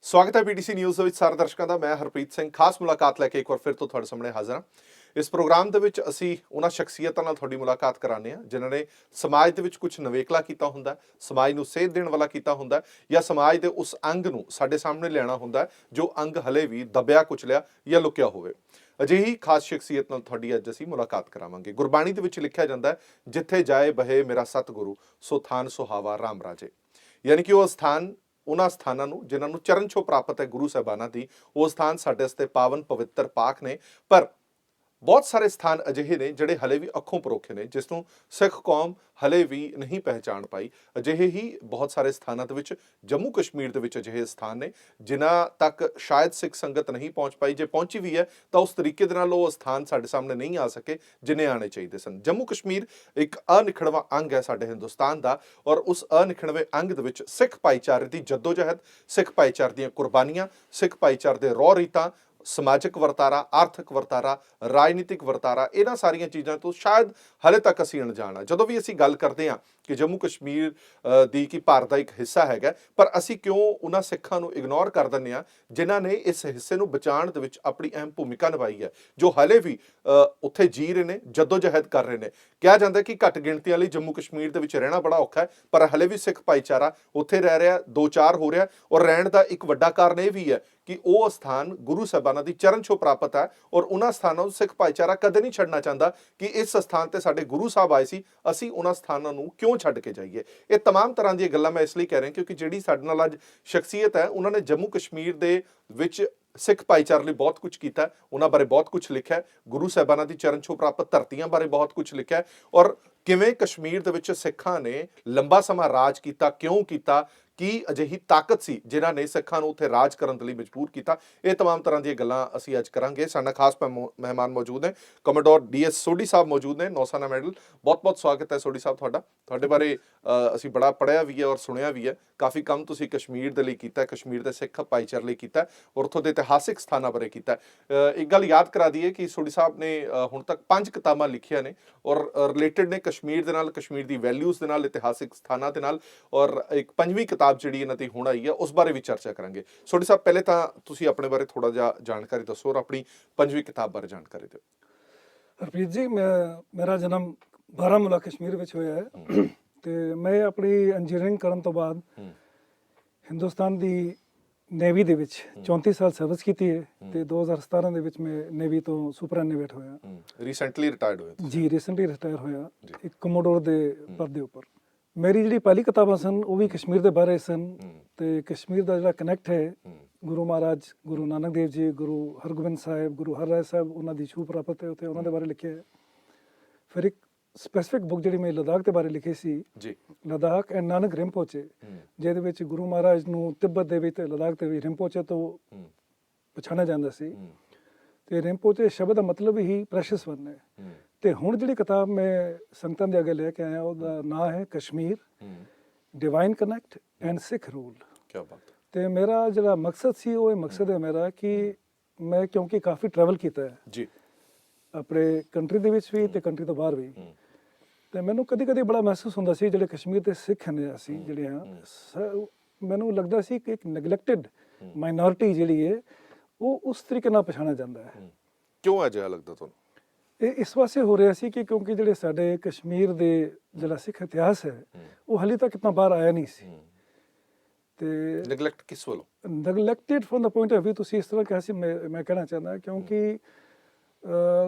ਸਵਾਗਤ ਹੈ PTC news ਦੇ ਵਿੱਚ ਸਾਰੇ ਦਰਸ਼ਕਾਂ ਦਾ। ਮੈਂ ਹਰਪ੍ਰੀਤ ਸਿੰਘ ਖਾਸ ਮੁਲਾਕਾਤ ਲੈ ਕੇ ਇੱਕ ਵਾਰ ਫਿਰ ਤੋਂ ਤੁਹਾਡੇ ਸਾਹਮਣੇ ਹਾਜ਼ਰ ਹਾਂ। ਇਸ ਪ੍ਰੋਗਰਾਮ ਦੇ ਵਿੱਚ ਅਸੀਂ ਉਹਨਾਂ ਸ਼ਖਸੀਅਤਾਂ ਨਾਲ ਤੁਹਾਡੀ ਮੁਲਾਕਾਤ ਕਰਾਉਂਦੇ ਹਾਂ ਜਿਨ੍ਹਾਂ ਨੇ ਸਮਾਜ ਦੇ ਵਿੱਚ ਕੁਝ ਨਵੇਕਲਾ ਕੀਤਾ ਹੁੰਦਾ, ਸਮਾਜ ਨੂੰ ਸੇਧ ਦੇਣ ਵਾਲਾ ਕੀਤਾ ਹੁੰਦਾ, ਜਾਂ ਸਮਾਜ ਦੇ ਉਸ ਅੰਗ ਨੂੰ ਸਾਡੇ ਸਾਹਮਣੇ ਲਿਆਉਣਾ ਹੁੰਦਾ ਜੋ ਅੰਗ ਹਲੇ ਵੀ ਦਬਿਆ ਕੁਚਲਿਆ ਜਾਂ ਲੁਕਿਆ ਹੋਵੇ। ਅਜਿਹੀ ਖਾਸ ਸ਼ਖਸੀਅਤ ਨਾਲ ਤੁਹਾਡੀ ਅੱਜ ਅਸੀਂ ਮੁਲਾਕਾਤ ਕਰਾਵਾਂਗੇ। ਗੁਰਬਾਣੀ ਦੇ ਵਿੱਚ ਲਿਖਿਆ ਜਾਂਦਾ ਹੈ, ਜਿੱਥੇ ਜਾਏ ਬਹੇ ਮੇਰਾ ਸਤਿਗੁਰੂ ਸੋ ਥਾਨ ਸੁਹਾਵਾ ਰਾਮ ਰਾਜੇ। ਯਾਨੀ ਕਿ ਉਹ ਸਥਾਨ, ਉਹਨਾਂ ਸਥਾਨਾਂ ਨੂੰ ਜਿਨ੍ਹਾਂ ਨੂੰ ਚਰਨ ਛੋਹ ਪ੍ਰਾਪਤ ਹੈ ਗੁਰੂ ਸਾਹਿਬਾਨਾਂ ਦੀ, ਉਹ ਸਥਾਨ ਸਾਡੇ ਵਾਸਤੇ ਪਾਵਨ ਪਵਿੱਤਰ ਪਾਕ ਨੇ। ਪਰ ਬਹੁਤ ਸਾਰੇ ਸਥਾਨ ਅਜਿਹੇ ਨੇ ਜਿਹੜੇ ਹਲੇ ਵੀ ਅੱਖੋਂ ਪਰੋਖੇ ਨੇ, ਜਿਸ ਨੂੰ ਸਿੱਖ ਕੌਮ ਹਲੇ ਵੀ ਨਹੀਂ ਪਹਿਚਾਣ ਪਾਈ। ਅਜਿਹੇ ਹੀ ਬਹੁਤ ਸਾਰੇ ਸਥਾਨਾਂ ਦੇ ਵਿੱਚ ਜੰਮੂ ਕਸ਼ਮੀਰ ਦੇ ਵਿੱਚ ਅਜਿਹੇ ਸਥਾਨ ਨੇ ਜਿਨ੍ਹਾਂ ਤੱਕ ਸ਼ਾਇਦ ਸਿੱਖ ਸੰਗਤ ਨਹੀਂ ਪਹੁੰਚ ਪਾਈ। ਜੇ ਪਹੁੰਚੀ ਵੀ ਹੈ ਤਾਂ ਉਸ ਤਰੀਕੇ ਦੇ ਨਾਲ ਉਹ ਸਥਾਨ ਸਾਡੇ ਸਾਹਮਣੇ ਨਹੀਂ ਆ ਸਕੇ ਜਿੰਨੇ ਆਉਣੇ ਚਾਹੀਦੇ ਸਨ। ਜੰਮੂ ਕਸ਼ਮੀਰ ਇੱਕ ਅਨਿਖੜਵਾਂ ਅੰਗ ਹੈ ਸਾਡੇ ਹਿੰਦੁਸਤਾਨ ਦਾ, ਔਰ ਉਸ ਅਨਿਖੜਵੇਂ ਅੰਗ ਦੇ ਵਿੱਚ ਸਿੱਖ ਭਾਈਚਾਰੇ ਦੀ ਜੱਦੋਜਹਿਦ, ਸਿੱਖ ਭਾਈਚਾਰੇ ਦੀਆਂ ਕੁਰਬਾਨੀਆਂ, ਸਿੱਖ ਭਾਈਚਾਰੇ ਦੇ ਰੌਹ ਰੀਤਾਂ, ਸਮਾਜਿਕ ਵਰਤਾਰਾ, ਆਰਥਿਕ ਵਰਤਾਰਾ, ਰਾਜਨੀਤਿਕ ਵਰਤਾਰਾ, ਇਹਨਾਂ ਸਾਰੀਆਂ ਚੀਜ਼ਾਂ ਤੋਂ ਸ਼ਾਇਦ ਹਲੇ ਤੱਕ ਅਸੀਂ ਅਣਜਾਣ ਹਾਂ। ਜਦੋਂ ਵੀ ਅਸੀਂ ਗੱਲ ਕਰਦੇ ਹਾਂ ਕਿ ਜੰਮੂ ਕਸ਼ਮੀਰ ਦੀ ਕੀ ਭਾਰਤ ਦਾ ਇੱਕ ਹਿੱਸਾ ਹੈਗਾ, ਪਰ ਅਸੀਂ ਕਿਉਂ ਉਹਨਾਂ ਸਿੱਖਾਂ ਨੂੰ ਇਗਨੋਰ ਕਰ ਦਿੰਦੇ ਹਾਂ ਜਿਨ੍ਹਾਂ ਨੇ ਇਸ ਹਿੱਸੇ ਨੂੰ ਬਚਾਉਣ ਦੇ ਵਿੱਚ ਆਪਣੀ ਅਹਿਮ ਭੂਮਿਕਾ ਨਿਭਾਈ ਹੈ, ਜੋ ਹਲੇ ਵੀ ਉੱਥੇ ਜੀ ਰਹੇ ਨੇ, ਜੱਦੋਜਹਿਦ ਕਰ ਰਹੇ ਨੇ। ਕਿਹਾ ਜਾਂਦਾ ਕਿ ਘੱਟ ਗਿਣਤੀਆਂ ਲਈ ਜੰਮੂ ਕਸ਼ਮੀਰ ਦੇ ਵਿੱਚ ਰਹਿਣਾ ਬੜਾ ਔਖਾ ਹੈ, ਪਰ ਹਲੇ ਵੀ ਸਿੱਖ ਭਾਈਚਾਰਾ ਉੱਥੇ ਰਹਿ ਰਿਹਾ, 2-4 ਹੋ ਰਿਹਾ। ਔਰ ਰਹਿਣ ਦਾ ਇੱਕ ਵੱਡਾ ਕਾਰਨ ਇਹ ਵੀ ਹੈ ਕਿ ਉਹ ਸਥਾਨ ਗੁਰੂ ਸਾਹਿਬਾਨਾਂ ਦੀ ਚਰਨ ਛੋਹ ਪ੍ਰਾਪਤ ਹੈ, ਔਰ ਉਹਨਾਂ ਸਥਾਨਾਂ ਨੂੰ ਸਿੱਖ ਭਾਈਚਾਰਾ ਕਦੇ ਨਹੀਂ ਛੱਡਣਾ ਚਾਹੁੰਦਾ ਕਿ ਇਸ ਸਥਾਨ ਤੇ ਸਾਡੇ ਗੁਰੂ ਸਾਹਿਬ ਆਏ ਸੀ, ਅਸੀਂ ਉਹਨਾਂ ਸਥਾਨਾਂ ਨੂੰ ਕਿਉਂ ਛੱਡ ਕੇ ਜਾਈਏ। ਇਹ ਤਮਾਮ ਤਰ੍ਹਾਂ ਦੀਆਂ ਗੱਲਾਂ ਮੈਂ ਇਸ ਲਈ ਕਹਿ ਰਿਹਾ ਕਿਉਂਕਿ ਜਿਹੜੀ ਸਾਡੇ ਨਾਲ ਅੱਜ ਸ਼ਖਸੀਅਤ ਹੈ, ਉਹਨਾਂ ਨੇ ਜੰਮੂ ਕਸ਼ਮੀਰ ਦੇ ਵਿੱਚ ਸਿੱਖ ਭਾਈਚਾਰੇ ਲਈ ਬਹੁਤ ਕੁਝ ਕੀਤਾ, ਉਹਨਾਂ ਬਾਰੇ ਬਹੁਤ ਕੁਝ ਲਿਖਿਆ, ਗੁਰੂ ਸਾਹਿਬਾਨਾਂ ਦੀ ਚਰਨ ਛੋਹ ਪ੍ਰਾਪਤ ਧਰਤੀਆਂ ਬਾਰੇ ਬਹੁਤ ਕੁਝ ਲਿਖਿਆ, ਔਰ ਕਿਵੇਂ ਕਸ਼ਮੀਰ ਦੇ ਵਿੱਚ ਸਿੱਖਾਂ ਨੇ ਲੰਬਾ ਸਮਾਂ ਰਾਜ ਕੀਤਾ, ਕਿਉਂ ਕੀਤਾ, ਕੀ ਅਜਿਹੀ ਤਾਕਤ ਸੀ ਜਿਨ੍ਹਾਂ ਨੇ ਸਿੱਖਾਂ ਨੂੰ ਉੱਥੇ ਰਾਜ ਕਰਨ ਦੇ ਲਈ ਮਜਬੂਰ ਕੀਤਾ। ਇਹ ਤਮਾਮ ਤਰ੍ਹਾਂ ਦੀਆਂ ਗੱਲਾਂ ਅਸੀਂ ਅੱਜ ਕਰਾਂਗੇ। ਸਾਡੇ ਨਾਲ ਖਾਸ ਮਹਿਮਾਨ ਮੌਜੂਦ ਨੇ, ਕਮੋਡੋਰ ਡੀਐਸ ਸੋਢੀ ਸਾਹਿਬ ਮੌਜੂਦ ਨੇ, ਨੌਸੈਨਾ ਮੈਡਲ। ਬਹੁਤ ਬਹੁਤ ਸਵਾਗਤ ਹੈ ਸੋਢੀ ਸਾਹਿਬ ਤੁਹਾਡਾ। ਤੁਹਾਡੇ ਬਾਰੇ ਅਸੀਂ ਬੜਾ ਪੜ੍ਹਿਆ ਵੀ ਹੈ ਔਰ ਸੁਣਿਆ ਵੀ ਹੈ, ਕਾਫੀ ਕੰਮ ਤੁਸੀਂ ਕਸ਼ਮੀਰ ਦੇ ਲਈ ਕੀਤਾ, ਕਸ਼ਮੀਰ ਦੇ ਸਿੱਖ ਭਾਈਚਾਰੇ ਲਈ ਕੀਤਾ, ਔਰ ਉੱਥੋਂ ਦੇ ਇਤਿਹਾਸਿਕ ਸਥਾਨਾਂ ਬਾਰੇ ਕੀਤਾ। ਇੱਕ ਗੱਲ ਯਾਦ ਕਰਾ ਦਈਏ ਕਿ ਸੋਢੀ ਸਾਹਿਬ ਨੇ ਹੁਣ ਤੱਕ 5 ਕਿਤਾਬਾਂ ਲਿਖੀਆਂ ਨੇ ਔਰ ਰਿਲੇਟਡ ਨੇ ਕਸ਼ਮੀਰ ਦੇ ਨਾਲ, ਕਸ਼ਮੀਰ ਦੀ ਵੈਲਿਊਜ਼ ਦੇ ਨਾਲ, ਇਤਿਹਾਸਿਕ ਸਥਾਨਾਂ ਦੇ ਨਾਲ, ਔਰ ਇੱਕ 5ਵੀਂ ਕਿਤਾਬ ਜਿਹੜੀ ਇਹਨਾਂ ਦੀ ਹੁਣ ਆਈ ਹੈ ਉਸ ਬਾਰੇ ਵੀ ਚਰਚਾ ਕਰਾਂਗੇ। ਸੋਢੀ ਸਾਹਿਬ, ਪਹਿਲੇ ਤਾਂ ਤੁਸੀਂ ਆਪਣੇ ਬਾਰੇ ਥੋੜਾ ਜਿਹਾ ਜਾਣਕਾਰੀ ਦੱਸੋ ਔਰ ਆਪਣੀ 5ਵੀਂ ਕਿਤਾਬ ਬਾਰੇ ਜਾਣਕਾਰੀ ਦਿਓ। ਹਰਪ੍ਰੀਤ ਜੀ, ਮੇਰਾ ਜਨਮ ਬਾਰਾਮੂਲਾ ਕਸ਼ਮੀਰ ਵਿੱਚ ਹੋਇਆ ਹੈ ਤੇ ਮੈਂ ਆਪਣੀ ਇੰਜੀਨੀਅਰਿੰਗ ਕਰਨ ਤੋਂ ਬਾਅਦ ਹਿੰਦੁਸਤਾਨ ਦੀ ਨੇਵੀ ਦੇ ਵਿੱਚ 34 ਸਾਲ ਸਰਵਿਸ ਕੀਤੀ ਹੈ ਤੇ 2017 ਦੇ ਵਿੱਚ ਮੈਂ ਨੇਵੀ ਤੋਂ ਸੁਪਰਨੇਵੀਏਟ ਹੋਇਆ। ਰੀਸੈਂਟਲੀ ਰਿਟਾਇਰਡ ਹੋਏ ਜੀ, ਰੀਸੈਂਟਲੀ ਰਿਟਾਇਰ ਹੋਇਆ ਇੱਕ ਕਮੋਡੋਰ ਦੇ ਪਦ ਦੇ ਉੱਪਰ। ਮੇਰੀ ਜਿਹੜੀ ਪਹਿਲੀ ਕਿਤਾਬਾਂ ਸਨ ਉਹ ਵੀ ਕਸ਼ਮੀਰ ਦੇ ਬਾਰੇ ਸਨ ਤੇ ਕਸ਼ਮੀਰ ਦਾ ਜਿਹੜਾ ਕਨੈਕਟ ਹੈ ਗੁਰੂ ਮਹਾਰਾਜ, ਗੁਰੂ ਨਾਨਕ ਦੇਵ ਜੀ, ਗੁਰੂ ਹਰਗੋਬਿੰਦ ਸਾਹਿਬ, ਗੁਰੂ ਹਰਿਰਾਏ ਸਾਹਿਬ, ਉਹਨਾਂ ਦੀ ਛੂਹ ਪ੍ਰਾਪਤ ਹੈ ਉੱਥੇ, ਉਹਨਾਂ ਦੇ ਬਾਰੇ ਲਿਖਿਆ ਹੈ। ਫਿਰ ਇੱਕ ਸਪੈਸੀਫਿਕ ਬੁੱਕ ਜਿਹੜੀ ਮੈਂ ਲਦਾਖ ਦੇ ਬਾਰੇ ਲਿਖੀ ਸੀ ਜੀ, ਲਦਾਖ ਐਂਡ ਨਾਨਕ ਰਿੰਪੋਚੇ, ਜਿਹਦੇ ਵਿੱਚ ਗੁਰੂ ਮਹਾਰਾਜ ਨੂੰ ਤਿੱਬਤ ਦੇ ਵਿੱਚ ਤੇ ਲਦਾਖ ਦੇ ਵਿੱਚ ਰਿੰਪੋਚੇ ਤੋਂ ਪਛਾਣਿਆ ਜਾਂਦਾ ਸੀ ਤੇ ਰਿੰਪੋਚੇ ਸ਼ਬਦ ਦਾ ਮਤਲਬ ਹੀ ਪ੍ਰੈਸ਼ੀਅਸ ਵਨ ਹੈ। ਤੇ ਹੁਣ ਜਿਹੜੀ ਕਿਤਾਬ ਮੈਂ ਸੰਗਤਾਂ ਦੇ ਅੱਗੇ ਲੈ ਕੇ ਆਇਆ ਉਹਦਾ ਨਾਂ ਹੈ Kashmir, divine connect and Sikh rule. ਕੀ ਬਾਤ। ਤੇ ਮੇਰਾ ਜਿਹੜਾ ਮਕਸਦ ਸੀ ਉਹ ਇਹ ਮਕਸਦ ਹੈ ਮੇਰਾ ਕਿ ਮੈਂ ਕਿਉਂਕਿ ਕਾਫੀ ਟਰੈਵਲ ਕੀਤਾ ਹੈ ਜੀ, ਆਪਣੇ ਕੰਟਰੀ ਦੇ ਵਿੱਚ ਵੀ ਤੇ ਕੰਟਰੀ ਤੋਂ ਬਾਹਰ ਵੀ, ਤੇ ਮੈਨੂੰ ਕਦੀ ਕਦੀ ਬੜਾ ਮਹਿਸੂਸ ਹੁੰਦਾ ਸੀ ਜਿਹੜੇ ਕਸ਼ਮੀਰ ਦੇ ਸਿੱਖ ਨੇ ਅਸੀਂ ਜਿਹੜੇ ਹਾਂ, ਮੈਨੂੰ ਲੱਗਦਾ ਸੀ ਕਿ ਇੱਕ ਨੈਗਲੈਕਟਡ ਮਾਈਨੋਰਿਟੀ ਜਿਹੜੀ ਹੈ ਉਹ ਉਸ ਤਰੀਕੇ ਨਾਲ ਪਛਾਣਿਆ ਜਾਂਦਾ ਹੈ। ਕਿਉਂ ਅਜਿਹਾ ਲੱਗਦਾ ਤੁਹਾਨੂੰ? ਇਹ ਇਸ ਵਾਸਤੇ ਹੋ ਰਿਹਾ ਸੀ ਕਿ ਕਿਉਂਕਿ ਜਿਹੜੇ ਸਾਡੇ ਕਸ਼ਮੀਰ ਦੇ ਜਿਹੜਾ ਸਿੱਖ ਇਤਿਹਾਸ ਹੈ ਉਹ ਹਾਲੇ ਤੱਕ ਇਤਨਾ ਬਾਹਰ ਆਇਆ ਨਹੀਂ ਸੀ। ਤੇ ਨੈਗਲੈਕਟ ਕਿਸ ਵੱਲੋਂ? Neglected from the point of view, ਤੁਸੀਂ ਇਸ ਤਰ੍ਹਾਂ ਕਿਹਾ ਸੀ, ਮੈਂ ਕਹਿਣਾ ਚਾਹੁੰਦਾ ਕਿਉਂਕਿ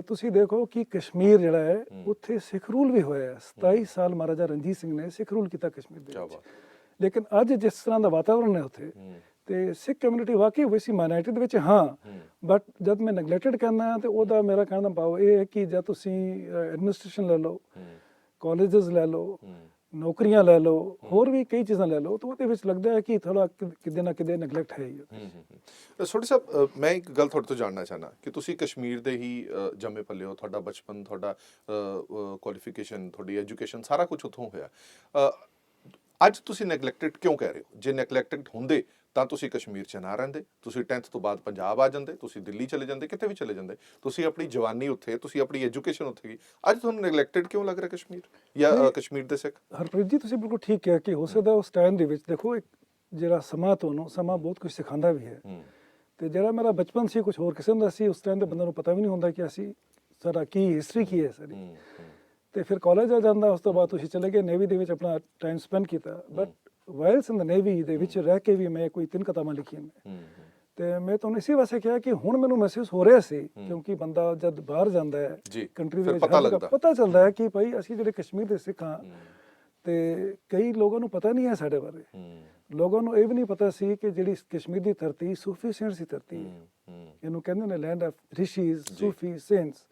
ਤੁਸੀਂ ਦੇਖੋ ਕਿ ਕਸ਼ਮੀਰ ਜਿਹੜਾ ਹੈ ਉੱਥੇ ਸਿੱਖ ਰੂਲ ਵੀ ਹੋਇਆ ਹੈ। 27 ਸਾਲ ਮਹਾਰਾਜਾ ਰਣਜੀਤ ਸਿੰਘ ਨੇ ਸਿੱਖ ਰੂਲ ਕੀਤਾ ਕਸ਼ਮੀਰ ਦੇ ਵਿੱਚ। ਲੇਕਿਨ ਅੱਜ ਜਿਸ ਤਰ੍ਹਾਂ ਦਾ ਵਾਤਾਵਰਨ ਹੈ ਉੱਥੇ ਤੇ ਸਿੱਖ ਕਮਿਊਨਿਟੀ ਵਾਕਈ ਵੈਸੀ ਮਾਈਨੋਰਿਟੀ ਦੇ ਵਿੱਚ ਹਾਂ, ਬਟ ਜਦ ਮੈਂ ਨੈਗਲੈਕਟਡ ਕਹਿੰਦਾ ਤੇ ਉਹਦਾ ਮੇਰਾ ਕਹਿਣ ਦਾ ਭਾਵ ਇਹ ਹੈ ਕਿ ਜਦ ਤੁਸੀਂ ਐਡਮਿਨਿਸਟ੍ਰੇਸ਼ਨ ਲੈ ਲਓ, ਕਾਲਜਸ ਲੈ ਲਓ, ਨੌਕਰੀਆਂ ਲੈ ਲਓ, ਹੋਰ ਵੀ ਕਈ ਚੀਜ਼ਾਂ ਲੈ ਲਓ, ਤਾਂ ਉਹਦੇ ਵਿੱਚ ਲੱਗਦਾ ਹੈ ਕਿ ਥੋੜਾ ਕਿਤੇ ਨਾ ਕਿਤੇ ਨੈਗਲੈਕਟ ਹੈ ਹੀ। ਸੋਢੀ ਸਾਹਿਬ, ਮੈਂ ਇੱਕ ਗੱਲ ਤੁਹਾਡੇ ਤੋਂ ਜਾਣਨਾ ਚਾਹੁੰਦਾ ਕਿ ਤੁਸੀਂ ਕਸ਼ਮੀਰ ਦੇ ਹੀ ਜੰਮੇ ਪਲੇ ਹੋ, ਤੁਹਾਡਾ ਬਚਪਨ, ਤੁਹਾਡਾ ਕੁਆਲੀਫਿਕੇਸ਼ਨ, ਤੁਹਾਡੀ ਐਜੂਕੇਸ਼ਨ ਸਾਰਾ ਕੁਝ ਉੱਥੋਂ ਹੋਇਆ। ਅੱਜ ਤੁਸੀਂ ਨੈਗਲੈਕਟਡ ਕਿਉਂ ਕਹਿ ਰਹੇ ਹੋ? ਜੇ ਨੈਗਲੈਕਟਡ ਹੁੰਦੇ ਤਾਂ ਤੁਸੀਂ ਕਸ਼ਮੀਰ 'ਚ ਨਾ ਰਹਿੰਦੇ, ਤੁਸੀਂ 10th ਤੋਂ ਬਾਅਦ ਪੰਜਾਬ ਆ ਜਾਂਦੇ, ਤੁਸੀਂ ਦਿੱਲੀ ਚਲੇ ਜਾਂਦੇ, ਕਿਤੇ ਵੀ ਚਲੇ ਜਾਂਦੇ, ਤੁਸੀਂ ਆਪਣੀ ਜਵਾਨੀ ਉੱਥੇ, ਤੁਸੀਂ ਆਪਣੀ ਐਜੂਕੇਸ਼ਨ ਉੱਥੇ ਗਈ। ਅੱਜ ਤੁਹਾਨੂੰ ਨੈਗਲੈਕਟਡ ਕਿਉਂ ਲੱਗ ਰਿਹਾ ਕਸ਼ਮੀਰ ਜਾਂ ਕਸ਼ਮੀਰ ਦੇ ਸਿੱਖ? ਹਰਪ੍ਰੀਤ ਜੀ, ਤੁਸੀਂ ਬਿਲਕੁਲ ਠੀਕ ਕਿਹਾ ਕਿ ਹੋ ਸਕਦਾ ਉਸ ਟਾਈਮ ਦੇ ਵਿੱਚ ਦੇਖੋ ਜਿਹੜਾ ਸਮਾਂ ਤੁਹਾਨੂੰ ਸਮਾਂ ਬਹੁਤ ਕੁਝ ਸਿਖਾਉਂਦਾ ਵੀ ਹੈ। ਤੇ ਜਿਹੜਾ ਮੇਰਾ ਬਚਪਨ ਸੀ ਕੁਝ ਹੋਰ ਕਿਸਮ ਦਾ ਸੀ, ਉਸ ਟਾਈਮ ਤੇ ਬੰਦੇ ਨੂੰ ਪਤਾ ਵੀ ਨਹੀਂ ਹੁੰਦਾ ਕਿ ਅਸੀਂ ਸਾਡਾ ਕੀ ਹਿਸਟਰੀ ਕੀ ਹੈ ਸਾਡੀ। ਤੇ ਫਿਰ ਕਾਲਜ ਆ ਜਾਂਦਾ, ਉਸ ਤੋਂ ਬਾਅਦ ਤੁਸੀਂ ਚਲੇ ਗਏ ਨੇਵੀ ਦੇ ਵਿੱਚ ਆਪਣਾ ਟਾਈਮ ਸਪੈਂਡ ਕੀਤਾ। ਬਟ ਵਾਇਲਸ ਇਨ ਦ ਨੇਵੀ ਦੇ ਵਿੱਚ ਰਹਿ ਕੇ ਵੀ ਮੈਂ ਕੋਈ 3 ਕਿਤਾਬਾਂ ਲਿਖੀਆਂ ਨੇ। ਤੇ ਮੈਂ ਤੁਹਾਨੂੰ ਇਸੇ ਵਾਸਤੇ ਕਿਹਾ ਕਿ ਹੁਣ ਮੈਨੂੰ ਮਹਿਸੂਸ ਹੋ ਰਿਹਾ ਸੀ, ਕਿਉਂਕਿ ਬੰਦਾ ਜਦ ਬਾਹਰ ਜਾਂਦਾ ਹੈ ਕੰਟਰੀ ਦੇ ਵਿੱਚ ਪਤਾ ਚੱਲਦਾ ਹੈ ਕਿ ਭਾਈ ਅਸੀਂ ਜਿਹੜੇ ਕਸ਼ਮੀਰ ਦੇ ਸਿੱਖ ਹਾਂ, ਤੇ ਕਈ ਲੋਕਾਂ ਨੂੰ ਪਤਾ ਨਹੀਂ ਹੈ ਸਾਡੇ ਬਾਰੇ। ਲੋਕਾਂ ਨੂੰ ਇਹ ਵੀ ਨਹੀਂ ਪਤਾ ਸੀ ਕਿ ਜਿਹੜੀ ਕਸ਼ਮੀਰ ਦੀ ਧਰਤੀ ਸੂਫੀ ਸੇਂਟਸ ਦੀ ਧਰਤੀ ਹੈ। ਇਹਨੂੰ ਕਹਿੰਦੇ ਨੇ ਲੈਂਡ ਆਫ ਰਿਸ਼ੀਜ਼, ਸੂਫੀ ਸੇਂਟਸ।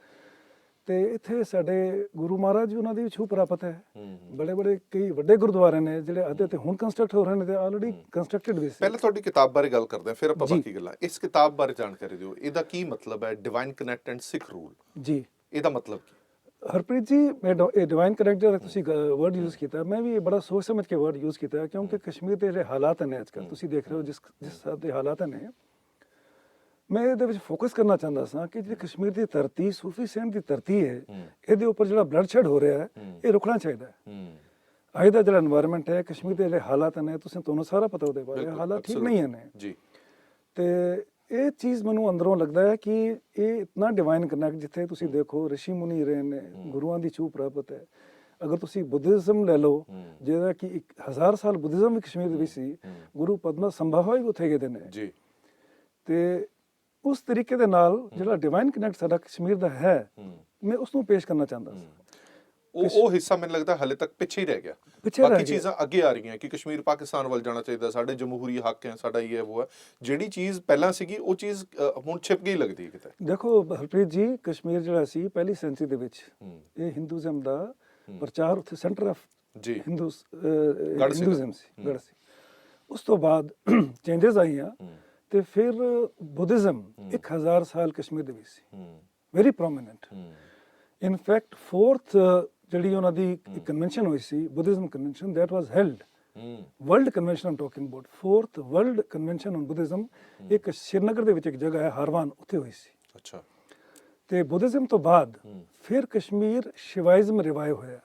ਤੇ ਇੱਥੇ ਸਾਡੇ ਗੁਰੂ ਮਹਾਰਾਜ ਜੀ ਉਹਨਾਂ ਦੀ ਛੂਹ ਪ੍ਰਾਪਤ ਹੈ। ਬੜੇ ਕਈ ਵੱਡੇ ਗੁਰਦੁਆਰੇ ਨੇ ਜਿਹੜੇ ਅੱਧੇ ਤੇ ਹੁਣ ਕੰਸਟਰਕਟ ਹੋ ਰਹੇ ਨੇ ਤੇ ਆਲਰੇਡੀ ਕੰਸਟਰਕਟਡ ਵੀ ਸੀ। ਪਹਿਲਾਂ ਤੁਹਾਡੀ ਕਿਤਾਬ ਬਾਰੇ ਗੱਲ ਕਰਦੇ ਹਾਂ, ਫਿਰ ਆਪਾਂ ਬਾਕੀ ਗੱਲਾਂ। ਇਸ ਕਿਤਾਬ ਬਾਰੇ ਜਾਣਕਾਰੀ ਦਿਓ, ਇਹਦਾ ਕੀ ਮਤਲਬ ਹੈ divine connect and Sikh rule? ਜੀ, ਇਹਦਾ ਮਤਲਬ ਕੀ? ਹਰਪ੍ਰੀਤ ਜੀ, ਇਹ ਡਿਵਾਈਨ ਕਨੈਕਟ ਜਿਹੜਾ ਤੁਸੀਂ ਵਰਡ ਯੂਜ਼ ਕੀਤਾ, ਮੈਂ ਵੀ ਬੜਾ ਸੋਚ ਸਮਝ ਕੇ ਵਰਡ ਯੂਜ਼ ਕੀਤਾ, ਕਿਉਂਕਿ ਕਸ਼ਮੀਰ ਦੇ ਜਿਹੜੇ ਹਾਲਾਤ ਨੇ ਅੱਜ ਕੱਲ੍ਹ ਤੁਸੀਂ ਦੇਖ ਰਹੇ ਹੋ, ਜਿਸ ਹਿਸਾਬ ਦੇ ਹਾਲਾਤ ਨੇ, ਮੈਂ ਇਹਦੇ ਵਿੱਚ ਫੋਕਸ ਕਰਨਾ ਚਾਹੁੰਦਾ ਸਾਂ ਕਿ ਜਿਹੜੀ ਕਸ਼ਮੀਰ ਦੀ ਧਰਤੀ ਸੂਫੀ ਸੇਂਟ ਦੀ ਧਰਤੀ ਹੈ, ਇਹਦੇ ਉੱਪਰ ਜਿਹੜਾ ਬਲੱਡ ਸ਼ੈਡ ਹੋ ਰਿਹਾ ਹੈ, ਇਹ ਰੁਕਣਾ ਚਾਹੀਦਾ ਹੈ। ਅੱਜ ਦਾ ਜਿਹੜਾ এনवायरमेंट ਹੈ, ਕਸ਼ਮੀਰ ਦੇ ਜਿਹੜੇ ਹਾਲਾਤ ਨੇ, ਤੁਹਾਨੂੰ ਸਾਰਾ ਪਤਾ ਉਹਦੇ ਬਾਰੇ, ਹਾਲਾਤ ਠੀਕ ਨਹੀਂ ਹਨ। ਤੇ ਇਹ ਚੀਜ਼ ਮੈਨੂੰ ਅੰਦਰੋਂ ਲੱਗਦਾ ਹੈ ਕਿ ਇਹ ਇਤਨਾ ਡਿਵਾਈਨ ਕਨੈਕਟ, ਜਿੱਥੇ ਤੁਸੀਂ ਦੇਖੋ ਰਿਸ਼ੀ ਮੁਨੀ ਰਹੇ ਨੇ, ਗੁਰੂਆਂ ਦੀ ਛੂਹ ਪ੍ਰਾਪਤ ਹੈ। ਅਗਰ ਤੁਸੀਂ ਬੁੱਧਿਜ਼ਮ ਲੈ ਲਓ, ਜਿਹੜਾ ਕਿ 1000 ਸਾਲ ਬੁੱਧਿਜ਼ਮ ਵੀ ਕਸ਼ਮੀਰ ਦੇ ਵਿੱਚ ਸੀ, ਗੁਰੂ ਪਦਮਾ ਸੰਭਾਵਾ ਵੀ ਉੱਥੇ ਗਏ ਨੇ। ਤੇ ਉਸ ਤਰੀਕੇ ਦੇ ਨਾਲ ਜਿਹੜਾ ਡਿਵਾਈਨ ਕਨੈਕਟ ਸਾਡਾ ਕਸ਼ਮੀਰ ਦਾ ਹੈ, ਮੈਂ ਉਸ ਨੂੰ ਪੇਸ਼ ਕਰਨਾ ਚਾਹੁੰਦਾ ਸੀ। ਉਹ ਹਿੱਸਾ ਮੈਨੂੰ ਲੱਗਦਾ ਹਾਲੇ ਤੱਕ ਪਿੱਛੇ ਹੀ ਰਹਿ ਗਿਆ, ਬਾਕੀ ਚੀਜ਼ਾਂ ਅੱਗੇ ਆ ਰਹੀਆਂ ਕਿ ਕਸ਼ਮੀਰ ਪਾਕਿਸਤਾਨ ਵੱਲ ਜਾਣਾ ਚਾਹੀਦਾ, ਸਾਡੇ ਜਮਹੂਰੀ ਹੱਕ ਹੈ, ਸਾਡਾ ਇਹ ਉਹ ਹੈ। ਜਿਹੜੀ ਚੀਜ਼ ਪਹਿਲਾਂ ਸੀਗੀ ਉਹ ਚੀਜ਼ ਹੁਣ ਛਿਪ ਗਈ ਲੱਗਦੀ ਹੈ ਕਿਤੇ। ਦੇਖੋ ਹਰਪ੍ਰੀਤ ਜੀ, ਕਸ਼ਮੀਰ ਜਿਹੜਾ ਸੀ ਪਹਿਲੀ ਸੈਂਚਰੀ ਦੇ ਵਿੱਚ ਇਹ ਹਿੰਦੂਇਜ਼ਮ ਦਾ ਪ੍ਰਚਾਰ, ਉੱਥੇ ਸੈਂਟਰ ਆਫ ਹਿੰਦੂਇਜ਼ਮ ਸੀ, ਗੜ ਸੀ। ਉਸ ਤੋਂ ਬਾਅਦ ਚੇਂਜਸ ਆਈਆਂ ਤੇ ਫਿਰ ਬੁੱਧਿਜ਼ਮ 1000 ਸਾਲ ਕਸ਼ਮੀਰ ਦੇ ਵਿੱਚ ਸੀ, ਵੈਰੀ ਪ੍ਰੋਮੀਨੈਂਟ। ਇਨਫੈਕਟ 4th ਜਿਹੜੀ ਉਹਨਾਂ ਦੀ ਕਨਵੈਨਸ਼ਨ ਹੋਈ ਸੀ, Buddhism convention, that was held, world convention I'm talking about, 4th world convention on Buddhism, ਇੱਕ ਸ਼੍ਰੀਨਗਰ ਦੇ ਵਿੱਚ ਇੱਕ ਜਗ੍ਹਾ ਹੈ ਹਾਰਵਾਨ, ਉੱਥੇ ਹੋਈ ਸੀ। ਅੱਛਾ। ਤੇ ਬੁੱਧਿਜ਼ਮ ਤੋਂ ਬਾਅਦ ਫਿਰ ਕਸ਼ਮੀਰ ਸ਼ਿਵਾਇਜ਼ਮ ਰਿਵਾਇਵ ਹੋਇਆ।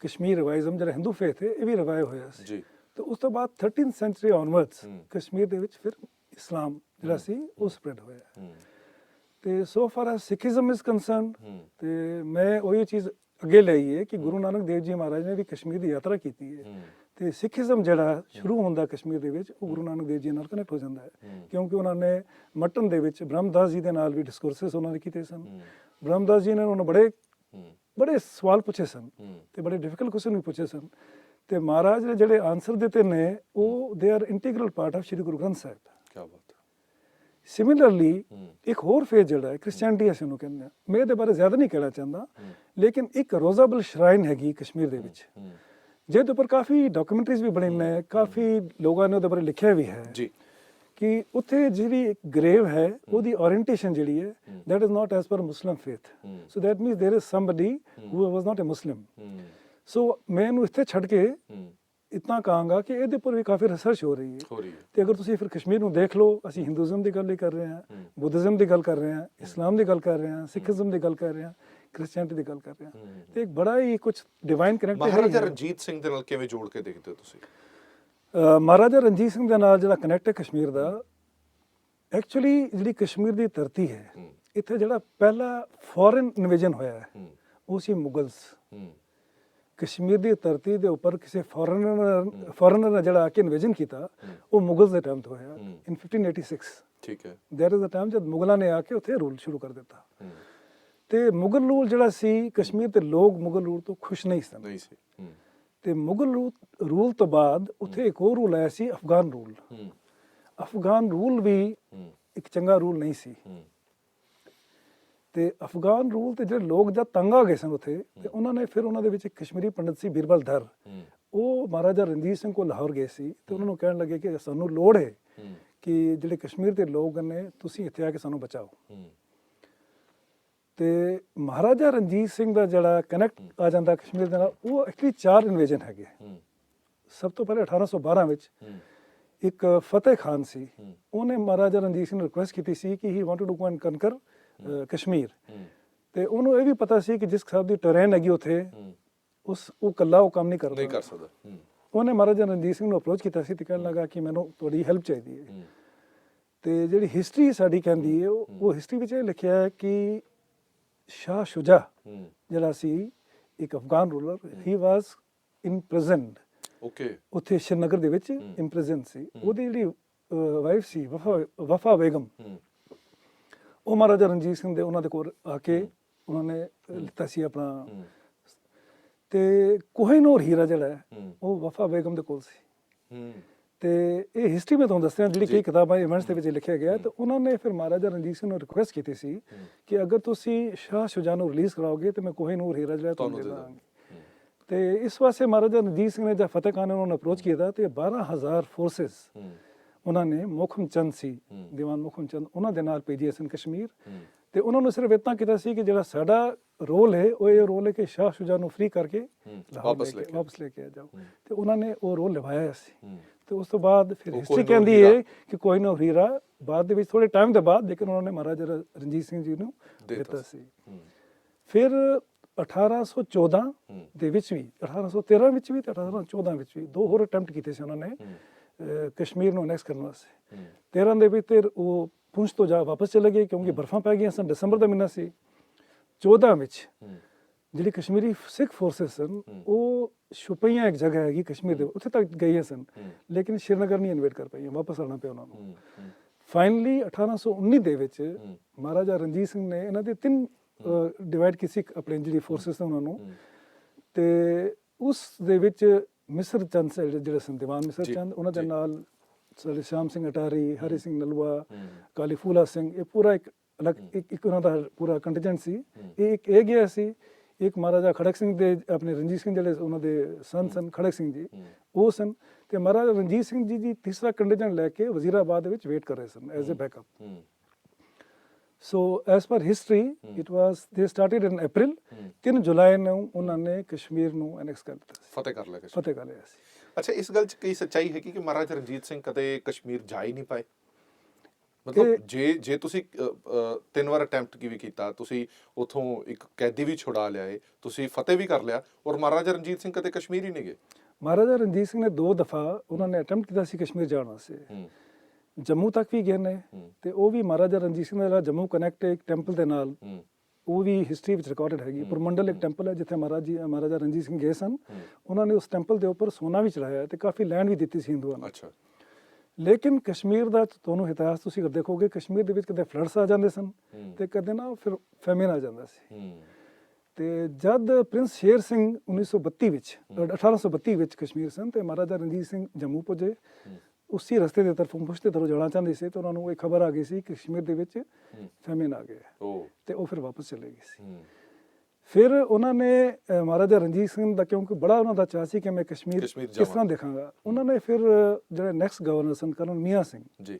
ਕਸ਼ਮੀਰ ਰਿਵਾਇਜ਼ਮ ਜਿਹੜਾ ਹਿੰਦੂ ਫੇਥ ਹੈ, ਇਹ ਵੀ ਰਿਵਾਇਵ ਹੋਇਆ ਸੀ ਜੀ। ਤੇ ਉਸ ਤੋਂ ਬਾਅਦ 13th ਸੈਂਚਰੀ ਆਨਵਰਡਸ ਕਸ਼ਮੀਰ ਦੇ ਵਿੱਚ ਫਿਰ ਇਸਲਾਮ ਜਿਹੜਾ ਸੀ ਉਹ ਸਪਰੈਡ ਹੋਇਆ। ਤੇ so far as Sikhism is concerned, ਤੇ ਮੈਂ ਉਹੀ ਚੀਜ਼ ਅੱਗੇ ਲਈ ਹੈ ਕਿ ਗੁਰੂ ਨਾਨਕ ਦੇਵ ਜੀ ਮਹਾਰਾਜ ਨੇ ਵੀ ਕਸ਼ਮੀਰ ਦੀ ਯਾਤਰਾ ਕੀਤੀ ਹੈ। ਤੇ ਸਿੱਖੀਜ਼ਮ ਜਿਹੜਾ ਸ਼ੁਰੂ ਹੁੰਦਾ ਕਸ਼ਮੀਰ ਦੇ ਵਿੱਚ, ਉਹ ਗੁਰੂ ਨਾਨਕ ਦੇਵ ਜੀ ਨਾਲ ਕਨੈਕਟ ਹੋ ਜਾਂਦਾ ਹੈ, ਕਿਉਂਕਿ ਉਹਨਾਂ ਨੇ ਮਟਨ ਦੇ ਵਿੱਚ ਬ੍ਰਹਮਦਾਸ ਜੀ ਦੇ ਨਾਲ ਵੀ ਡਿਸਕੋਰਸਸ ਉਹਨਾਂ ਨੇ ਕੀਤੇ ਸਨ। ਬ੍ਰਹਮਦਾਸ ਜੀ ਨੇ ਉਹਨਾਂ ਬੜੇ ਸਵਾਲ ਪੁੱਛੇ ਸਨ ਤੇ ਬੜੇ ਡਿਫਿਕਲਟ ਕੁਐਸਚਨ ਵੀ ਪੁੱਛੇ ਸਨ, ਤੇ ਮਹਾਰਾਜ ਨੇ ਜਿਹੜੇ ਆਨਸਰ ਦਿੱਤੇ ਨੇ ਉਹ they are integral part of Shri Guru Granth Sahib. ਕੀ ਬਾਤ ਹੈ। ਸਿਮਿਲਰਲੀ ਇੱਕ ਹੋਰ ਫੇਜ਼ ਜਿਹੜਾ ਹੈ ਕ੍ਰਿਸਚੀਅਨਟੀ, ਅਸੀਂ ਉਹਨੂੰ ਕਹਿੰਦੇ ਹਾਂ, ਮੈਂ ਇਹਦੇ ਬਾਰੇ ਜ਼ਿਆਦਾ ਨਹੀਂ ਕਹਿਣਾ ਚਾਹੁੰਦਾ, ਲੇਕਿਨ ਇੱਕ ਰੋਜ਼ਾਬਲ ਸ਼ਰਾਈਨ ਹੈਗੀ ਕਸ਼ਮੀਰ ਦੇ ਵਿੱਚ, ਜਿਹਦੇ ਉੱਪਰ ਕਾਫੀ ਡਾਕੂਮੈਂਟਰੀਜ਼ ਵੀ ਬਣੇ ਨੇ, ਕਾਫੀ ਲੋਕਾਂ ਨੇ ਉਹਦੇ ਬਾਰੇ ਲਿਖਿਆ ਵੀ ਹੈ ਕਿ ਉੱਥੇ ਜਿਹੜੀ ਗ੍ਰੇਵ ਹੈ ਉਹਦੀ ਓਰੀਐਂਟੇਸ਼ਨ ਜਿਹੜੀ ਹੈ, that is not as per Muslim faith, so that means there is somebody who was not a Muslim। ਸੋ ਮੈਂ ਇਹਨੂੰ ਇੱਥੇ ਛੱਡ ਕੇ ਇਤਨਾ ਕਹਾਂਗਾ ਕਿ ਇਹਦੇ ਉੱਪਰ ਵੀ ਕਾਫੀ ਰਿਸਰਚ ਹੋ ਰਹੀ ਹੈ। ਤੇ ਅਗਰ ਤੁਸੀਂ ਫਿਰ ਕਸ਼ਮੀਰ ਨੂੰ ਦੇਖ ਲਓ, ਅਸੀਂ ਹਿੰਦੂਇਜ਼ਮ ਦੀ ਗੱਲ ਹੀ ਕਰ ਰਹੇ ਹਾਂ, ਬੁੱਧਿਜ਼ਮ ਦੀ ਗੱਲ ਕਰ ਰਹੇ ਹਾਂ, ਇਸਲਾਮ ਦੀ ਗੱਲ ਕਰ ਰਹੇ ਹਾਂ, ਸਿੱਖੀਜ਼ਮ ਦੀ ਗੱਲ ਕਰ ਰਹੇ ਹਾਂ, ਕ੍ਰਿਸਚੀਅਨਟੀ ਦੀ ਗੱਲ ਕਰ ਰਹੇ ਹਾਂ, ਤੇ ਇੱਕ ਬੜਾ ਹੀ ਕੁਝ ਡਿਵਾਈਨ ਕਨੈਕਟ ਹੈ। ਮਹਾਰਾਜਾ ਰਣਜੀਤ ਸਿੰਘ ਦੇ ਨਾਲ ਕਿਵੇਂ ਜੋੜ ਕੇ ਦੇਖਦੇ ਹੋ ਤੁਸੀਂ? ਮਹਾਰਾਜਾ ਰਣਜੀਤ ਸਿੰਘ ਦੇ ਨਾਲ ਜਿਹੜਾ ਕਨੈਕਟ ਹੈ ਕਸ਼ਮੀਰ ਦਾ, ਐਕਚੁਅਲੀ ਜਿਹੜੀ ਕਸ਼ਮੀਰ ਦੀ ਧਰਤੀ ਹੈ, ਇੱਥੇ ਜਿਹੜਾ ਪਹਿਲਾ ਫੋਰਨ ਇਨਵੇਜਨ ਹੋਇਆ ਹੈ ਉਹ ਸੀ ਮੁਗਲਸ। ਕਸ਼ਮੀਰ ਦੀ ਧਰਤੀ ਦੇ ਉੱਪਰ ਕਿਸੇ ਫੋਰਨਰ ਨੇ ਜਿਹੜਾ ਆ ਕੇ ਇਨਵੇਜਨ ਕੀਤਾ, ਉਹ ਮੁਗਲਸ ਦੇ ਟਾਈਮ ਤੋਂ ਹੋਇਆ, ਇਨ 1586। ਠੀਕ ਹੈ। ਦੈਟ ਇਜ਼ ਦ ਟਾਈਮ ਜਦ ਮੁਗਲਾਂ ਨੇ ਆ ਕੇ ਉੱਥੇ ਰੂਲ ਸ਼ੁਰੂ ਕਰ ਦਿੱਤਾ। ਤੇ ਮੁਗਲ ਰੂਲ ਜਿਹੜਾ ਸੀ, ਕਸ਼ਮੀਰ ਦੇ ਲੋਕ ਮੁਗਲ ਰੂਲ ਤੋਂ ਖੁਸ਼ ਨਹੀਂ ਸਨ। ਤੇ ਮੁਗਲ ਰੂਲ ਤੋਂ ਬਾਅਦ ਉੱਥੇ ਇੱਕ ਹੋਰ ਰੂਲ ਆਇਆ ਸੀ, ਅਫਗਾਨ ਰੂਲ। ਅਫਗਾਨ ਰੂਲ ਵੀ ਇੱਕ ਚੰਗਾ ਰੂਲ ਨਹੀਂ ਸੀ। ਤੇ ਅਫਗਾਨ ਰੂਲ ਤੇ ਜਿਹੜੇ ਲੋਕ ਜਦ ਤੰਗ ਆ ਗਏ ਸਨ ਉੱਥੇ, ਤੇ ਉਹਨਾਂ ਨੇ ਫਿਰ ਉਹਨਾਂ ਦੇ ਵਿੱਚ ਇੱਕ ਕਸ਼ਮੀਰੀ ਪੰਡਤ ਸੀ ਬੀਰਬਲ ਧਰ, ਉਹ ਮਹਾਰਾਜਾ ਰਣਜੀਤ ਸਿੰਘ ਕੋਲ ਲਾਹੌਰ ਗਏ ਸੀ, ਤੇ ਉਹਨਾਂ ਨੂੰ ਕਹਿਣ ਲੱਗੇ ਕਿ ਸਾਨੂੰ ਲੋੜ ਹੈ ਕਿ ਜਿਹੜੇ ਕਸ਼ਮੀਰ ਦੇ ਲੋਕ ਨੇ, ਤੁਸੀਂ ਇੱਥੇ ਆ ਕੇ ਸਾਨੂੰ ਬਚਾਓ। ਤੇ ਮਹਾਰਾਜਾ ਰਣਜੀਤ ਸਿੰਘ ਦਾ ਜਿਹੜਾ ਕਨੈਕਟ ਆ ਜਾਂਦਾ ਕਸ਼ਮੀਰ ਦੇ ਨਾਲ, ਉਹ ਐਕਚੁਅਲੀ 4 ਇਨਵੇਜਨ ਹੈਗੇ। ਸਭ ਤੋਂ ਪਹਿਲੇ 1812 ਵਿੱਚ ਇੱਕ ਫਤਿਹ ਖਾਨ ਸੀ, ਉਹਨੇ ਮਹਾਰਾਜਾ ਰਣਜੀਤ ਸਿੰਘ ਨੂੰ ਰਿਕੁਐਸਟ ਕੀਤੀ ਸੀ ਕਿ he wanted to go and conquer Kashmir. ਤੇ ਉਹਨੂੰ ਇਹ ਵੀ ਪਤਾ ਸੀ ਕਿ ਜਿਸ ਹਿਸਾਬ ਦੀ ਟਰੇਨ ਹੈਗੀ ਉੱਥੇ, ਉਹ ਇਕੱਲਾ ਉਹ ਕੰਮ ਨਹੀਂ ਕਰ ਸਕਦਾ। ਉਹਨੇ ਮਹਾਰਾਜਾ ਰਣਜੀਤ ਸਿੰਘ ਨੂੰ ਅਪਰੋਚ ਕੀਤਾ ਸੀ ਤੇ ਕਹਿਣ ਲੱਗਾ ਕਿ ਮੈਨੂੰ ਤੁਹਾਡੀ ਹੈਲਪ ਚਾਹੀਦੀ ਹੈ। ਤੇ ਜਿਹੜੀ ਹਿਸਟਰੀ ਸਾਡੀ ਕਹਿੰਦੀ ਹੈ ਉਹ ਹਿਸਟਰੀ ਵਿੱਚ ਇਹ ਲਿਖਿਆ ਹੈ ਕਿ ਸ਼ਾਹ ਸ਼ੁਜਾ ਜਿਹੜਾ ਸੀ ਇੱਕ ਅਫਗਾਨ ਰੂਲਰ, ਹੀ ਵਾਸ ਇੰਪ੍ਰਿਜ਼ਨਡ। ਓਕੇ। ਉੱਥੇ ਸ਼੍ਰੀਨਗਰ ਦੇ ਵਿੱਚ ਇੰਪ੍ਰਿਜ਼ਨ ਸੀ। ਉਹਦੀ ਜਿਹੜੀ ਵਾਈਫ ਸੀ ਵਫਾ ਬੇਗਮ, ਉਹ ਮਹਾਰਾਜਾ ਰਣਜੀਤ ਸਿੰਘ ਦੇ ਉਹਨਾਂ ਦੇ ਕੋਲ ਆ ਕੇ ਉਹਨਾਂ ਨੇ ਲਿੱਤਾ ਸੀ ਆਪਣਾ। ਤੇ ਕੋਹਿਨੂਰ ਹੀਰਾ ਜਿਹੜਾ ਹੈ ਉਹ ਵਫਾ ਬੇਗਮ ਦੇ ਕੋਲ ਸੀ। ਤੇ ਇਹ ਹਿਸਟਰੀ ਮੈਂ ਤੁਹਾਨੂੰ ਦੱਸ ਰਿਹਾ, ਜਿਹੜੀ ਕਈ ਕਿਤਾਬਾਂ ਇਵੈਂਟਸ ਦੇ ਵਿੱਚ ਲਿਖਿਆ ਗਿਆ। ਤੇ ਉਹਨਾਂ ਨੇ ਫਿਰ ਮਹਾਰਾਜਾ ਰਣਜੀਤ ਸਿੰਘ ਨੂੰ ਰਿਕੁਐਸਟ ਕੀਤੀ ਸੀ ਕਿ ਅਗਰ ਤੁਸੀਂ ਸ਼ਾਹ ਸ਼ੁਜਾ ਨੂੰ ਰਿਲੀਜ਼ ਕਰਾਓਗੇ ਤੇ ਮੈਂ ਕੋਹਿਨੂਰ ਹੀਰਾ ਜਿਹੜਾ ਤੁਹਾਨੂੰ ਦੇ ਦਾਂਗੀ। ਤੇ ਇਸ ਵਾਸਤੇ ਮਹਾਰਾਜਾ ਰਣਜੀਤ ਸਿੰਘ ਨੇ ਜਦ ਫਤਿਹ ਖਾਨ ਨੇ ਉਹਨਾਂ ਨੂੰ ਅਪਰੋਚ ਕੀਤਾ ਤੇ 12,000 ਫੋਰਸਿਸ ਉਹਨਾਂ ਨੇ ਮੋਹਕਮ ਚੰਦ ਸੀ, ਦੀਵਾਨ ਮੋਹਕਮ ਚੰਦ, ਉਹਨਾਂ ਦੇ ਨਾਲ ਭੇਜੇ ਸਨ ਕਸ਼ਮੀਰ। ਤੇ ਉਹਨਾਂ ਨੂੰ ਸਿਰਫ ਇਤਨਾ ਕੀਤਾ ਸੀ ਕਿ ਜਿਹੜਾ ਸਾਡਾ ਰੋਲ ਹੈ ਉਹ ਇਹ ਰੋਲ ਹੈ ਕਿ ਸ਼ਾਹ ਸ਼ੁਜਾ ਨੂੰ ਫ੍ਰੀ ਕਰਕੇ ਵਾਪਸ ਲੈ ਕੇ ਆ ਜਾਓ। ਤੇ ਉਹਨਾਂ ਨੇ ਉਹ ਰੋਲ ਨਿਭਾਇਆ ਸੀ। ਤੇ ਉਸ ਤੋਂ ਬਾਅਦ ਫਿਰ ਹਿਸਟਰੀ ਕਹਿੰਦੀ ਹੈ ਕਿ ਕੋਹਿਨੂਰ ਹੀਰਾ ਬਾਅਦ ਦੇ ਵਿੱਚ ਥੋੜੇ ਟਾਈਮ ਦੇ ਬਾਅਦ ਲੇਕਿਨ ਉਹਨਾਂ ਨੇ ਮਹਾਰਾਜਾ ਰਣਜੀਤ ਸਿੰਘ ਜੀ ਨੂੰ ਦਿੱਤਾ ਸੀ। ਫਿਰ 1814 ਦੇ ਵਿੱਚ ਵੀ, 1813 ਵਿੱਚ ਵੀ ਤੇ 1814 ਵਿੱਚ ਵੀ ਦੋ ਹੋਰ ਅਟੈਂਪਟ ਕੀਤੇ ਸੀ ਉਹਨਾਂ ਨੇ ਕਸ਼ਮੀਰ ਨੂੰ ਅਨੈਕਸ ਕਰਨ ਵਾਸਤੇ। 13 ਦੇ ਵਿੱਚ ਤੇ ਉਹ ਪੁੰਛ ਤੋਂ ਜਾ ਵਾਪਸ ਚਲੇ ਗਏ ਕਿਉਂਕਿ ਬਰਫਾਂ ਪੈ ਗਈਆਂ ਸਨ, ਦਸੰਬਰ ਦਾ ਮਹੀਨਾ ਸੀ। 14 ਵਿੱਚ ਜਿਹੜੀ ਕਸ਼ਮੀਰੀ ਸਿੱਖ ਫੋਰਸਿਸ ਸਨ ਉਹ ਸ਼ੁਪਈਆਂ ਇੱਕ ਜਗ੍ਹਾ ਹੈਗੀ ਕਸ਼ਮੀਰ ਦੇ, ਉੱਥੇ ਤੱਕ ਗਈਆਂ ਸਨ ਲੇਕਿਨ ਸ਼੍ਰੀਨਗਰ ਨਹੀਂ ਇਨਵੇਟ ਕਰ ਪਾਈਆਂ, ਵਾਪਸ ਆਉਣਾ ਪਿਆ ਉਹਨਾਂ ਨੂੰ। ਫਾਈਨਲੀ 1819 ਦੇ ਵਿੱਚ ਮਹਾਰਾਜਾ ਰਣਜੀਤ ਸਿੰਘ ਨੇ ਇਹਨਾਂ ਦੇ 3 ਡਿਵਾਈਡ ਕੀਤੀ ਆਪਣੇ ਜਿਹੜੀ ਫੋਰਸਿਸ ਨੇ ਉਹਨਾਂ ਨੂੰ। ਤੇ ਉਸ ਦੇ ਵਿੱਚ ਮਿਸਰ ਚੰਦ ਜਿਹੜੇ ਸਨ, ਦੀਵਾਨ ਮਿਸਰ ਚੰਦ, ਉਹਨਾਂ ਦੇ ਨਾਲ ਸ਼ਾਮ ਸਿੰਘ ਅਟਾਰੀ, ਹਰੀ ਸਿੰਘ ਨਲਵਾ, ਕਾਲੀ ਫੂਲਾ ਸਿੰਘ, ਇਹ ਪੂਰਾ ਇੱਕ ਅਲੱਗ ਇੱਕ ਉਹਨਾਂ ਦਾ ਪੂਰਾ ਕੰਟੀਜੈਂਟ ਸੀ। ਇਹ ਗਿਆ ਸੀ। ਇੱਕ ਮਹਾਰਾਜਾ ਖੜਕ ਸਿੰਘ ਦੇ ਆਪਣੇ ਰਣਜੀਤ ਸਿੰਘ ਜਿਹੜੇ ਉਹਨਾਂ ਦੇ ਸਨ ਖੜਕ ਸਿੰਘ ਜੀ, ਉਹ ਸਨ। ਤੇ ਮਹਾਰਾਜਾ ਰਣਜੀਤ ਸਿੰਘ ਜੀ ਦੀ ਤੀਸਰਾ ਕੰਟੀਜੈਂਟ ਲੈ ਕੇ ਵਜ਼ੀਰਾਬਾਦ ਦੇ ਵਿੱਚ ਵੇਟ ਕਰ ਰਹੇ ਸਨ as a backup. So as per history it was they started ਇਨ ਅਪ੍ਰੈਲ। 3 ਜੁਲਾਈ ਨੂੰ ਉਹਨਾਂ ਨੇ ਕਸ਼ਮੀਰ ਨੂੰ ਅਨੈਕਸ ਕਰ ਦਿੱਤਾ ਸੀ, ਫਤਿਹ ਕਰ ਲਿਆ ਸੀ। ਅੱਛਾ, ਇਸ ਗੱਲ 'ਚ ਕਈ ਸੱਚਾਈ ਹੈ ਕਿ ਮਹਾਰਾਜਾ ਰਣਜੀਤ ਸਿੰਘ ਕਦੇ ਕਸ਼ਮੀਰ ਜਾ ਹੀ ਨਹੀਂ ਪਾਏ? ਮਤਲਬ ਜੇ ਤੁਸੀਂ 3 ਵਾਰ ਅਟੈਂਪਟ ਕਿਵੇਂ ਕੀਤਾ, ਤੁਸੀਂ ਉਥੋਂ ਇੱਕ ਕੈਦੀ ਵੀ ਛੁਡਾ ਲਿਆਏ, ਤੁਸੀਂ ਫਤਿਹ ਵੀ ਕਰ ਲਿਆ, ਔਰ ਮਹਾਰਾਜਾ ਰਣਜੀਤ ਸਿੰਘ ਕਦੇ ਕਸ਼ਮੀਰ ਹੀ ਨਹੀਂ ਗਏ? ਮਹਾਰਾਜਾ ਰਣਜੀਤ ਸਿੰਘ ਨੇ 2 ਦਫਾ ਉਹਨਾਂ ਨੇ ਅਟੈਂਪਟ ਕੀਤਾ ਸੀ ਕਸ਼ਮੀਰ ਜਾਣ ਵਾਸਤੇ। ਜੰਮੂ ਤੱਕ ਵੀ ਗਏ ਨੇ ਤੇ ਉਹ ਵੀ ਮਹਾਰਾਜਾ ਰਣਜੀਤ ਸਿੰਘ ਦਾ ਜੰਮੂ ਕਨੈਕਟ ਇੱਕ ਟੈਂਪਲ ਦੇ ਨਾਲ, ਉਹ ਵੀ ਹਿਸਟਰੀ ਵਿੱਚ ਰਿਕਾਰਡਡ ਹੈਗੀ। ਪੁਰਮੰਡਲ ਇੱਕ ਟੈਂਪਲ ਹੈ ਜਿੱਥੇ ਮਹਾਰਾਜਾ ਰਣਜੀਤ ਸਿੰਘ ਗਏ ਸਨ। ਉਹਨਾਂ ਨੇ ਉਸ ਟੈਂਪਲ ਦੇ ਉੱਪਰ ਸੋਨਾ ਵੀ ਚੜਾਇਆ ਤੇ ਕਾਫੀ ਲੈਂਡ ਵੀ ਦਿੱਤੀ ਸੀ ਹਿੰਦੂਆਂ ਨੂੰ। ਲੇਕਿਨ ਕਸ਼ਮੀਰ ਦਾ ਤੁਹਾਨੂੰ ਇਤਿਹਾਸ ਤੁਸੀਂ ਦੇਖੋਗੇ, ਕਸ਼ਮੀਰ ਦੇ ਵਿੱਚ ਕਦੇ ਫਲੱਡਸ ਆ ਜਾਂਦੇ ਸਨ ਤੇ ਕਦੇ ਨਾ ਫਿਰ ਫੈਮਿਨ ਆ ਜਾਂਦਾ ਸੀ। ਤੇ ਜਦ ਪ੍ਰਿੰਸ ਸ਼ੇਰ ਸਿੰਘ 1932 ਵਿੱਚ 1832 ਵਿੱਚ ਕਸ਼ਮੀਰ ਸਨ ਤੇ ਮਹਾਰਾਜਾ ਰਣਜੀਤ ਸਿੰਘ ਜੰਮੂ ਪੁੱਜੇ। ਉਸੇ ਰਸਤੇ ਦੇ ਤਰਫੋਂ ਪੁਸ਼ ਦੇ ਤਰਫੋਂ ਜਾਣਾ ਚਾਹੁੰਦੇ ਸੀ ਤੇ ਉਹਨਾਂ ਨੂੰ ਇਹ ਖਬਰ ਆ ਗਈ ਸੀ ਕਿ ਕਸ਼ਮੀਰ ਦੇ ਵਿੱਚ ਫੈਮਿਨ ਆ ਗਿਆ ਤੇ ਉਹ ਫਿਰ ਵਾਪਸ ਚਲੇ ਗਏ ਸੀ। ਫਿਰ ਉਹਨਾਂ ਨੇ ਮਹਾਰਾਜਾ ਰਣਜੀਤ ਸਿੰਘ ਦਾ, ਕਿਉਂਕਿ ਬੜਾ ਉਹਨਾਂ ਦਾ ਚਾਅ ਸੀ ਕਿ ਮੈਂ ਕਸ਼ਮੀਰ ਕਿਸ ਤਰ੍ਹਾਂ ਦੇਖਾਂਗਾ, ਉਹਨਾਂ ਨੇ ਫਿਰ ਜਿਹੜੇ ਨੈਕਸਟ ਗਵਰਨਰ ਸਨ ਕਰਨਲ ਮੀਆਂ ਸਿੰਘ ਜੀ,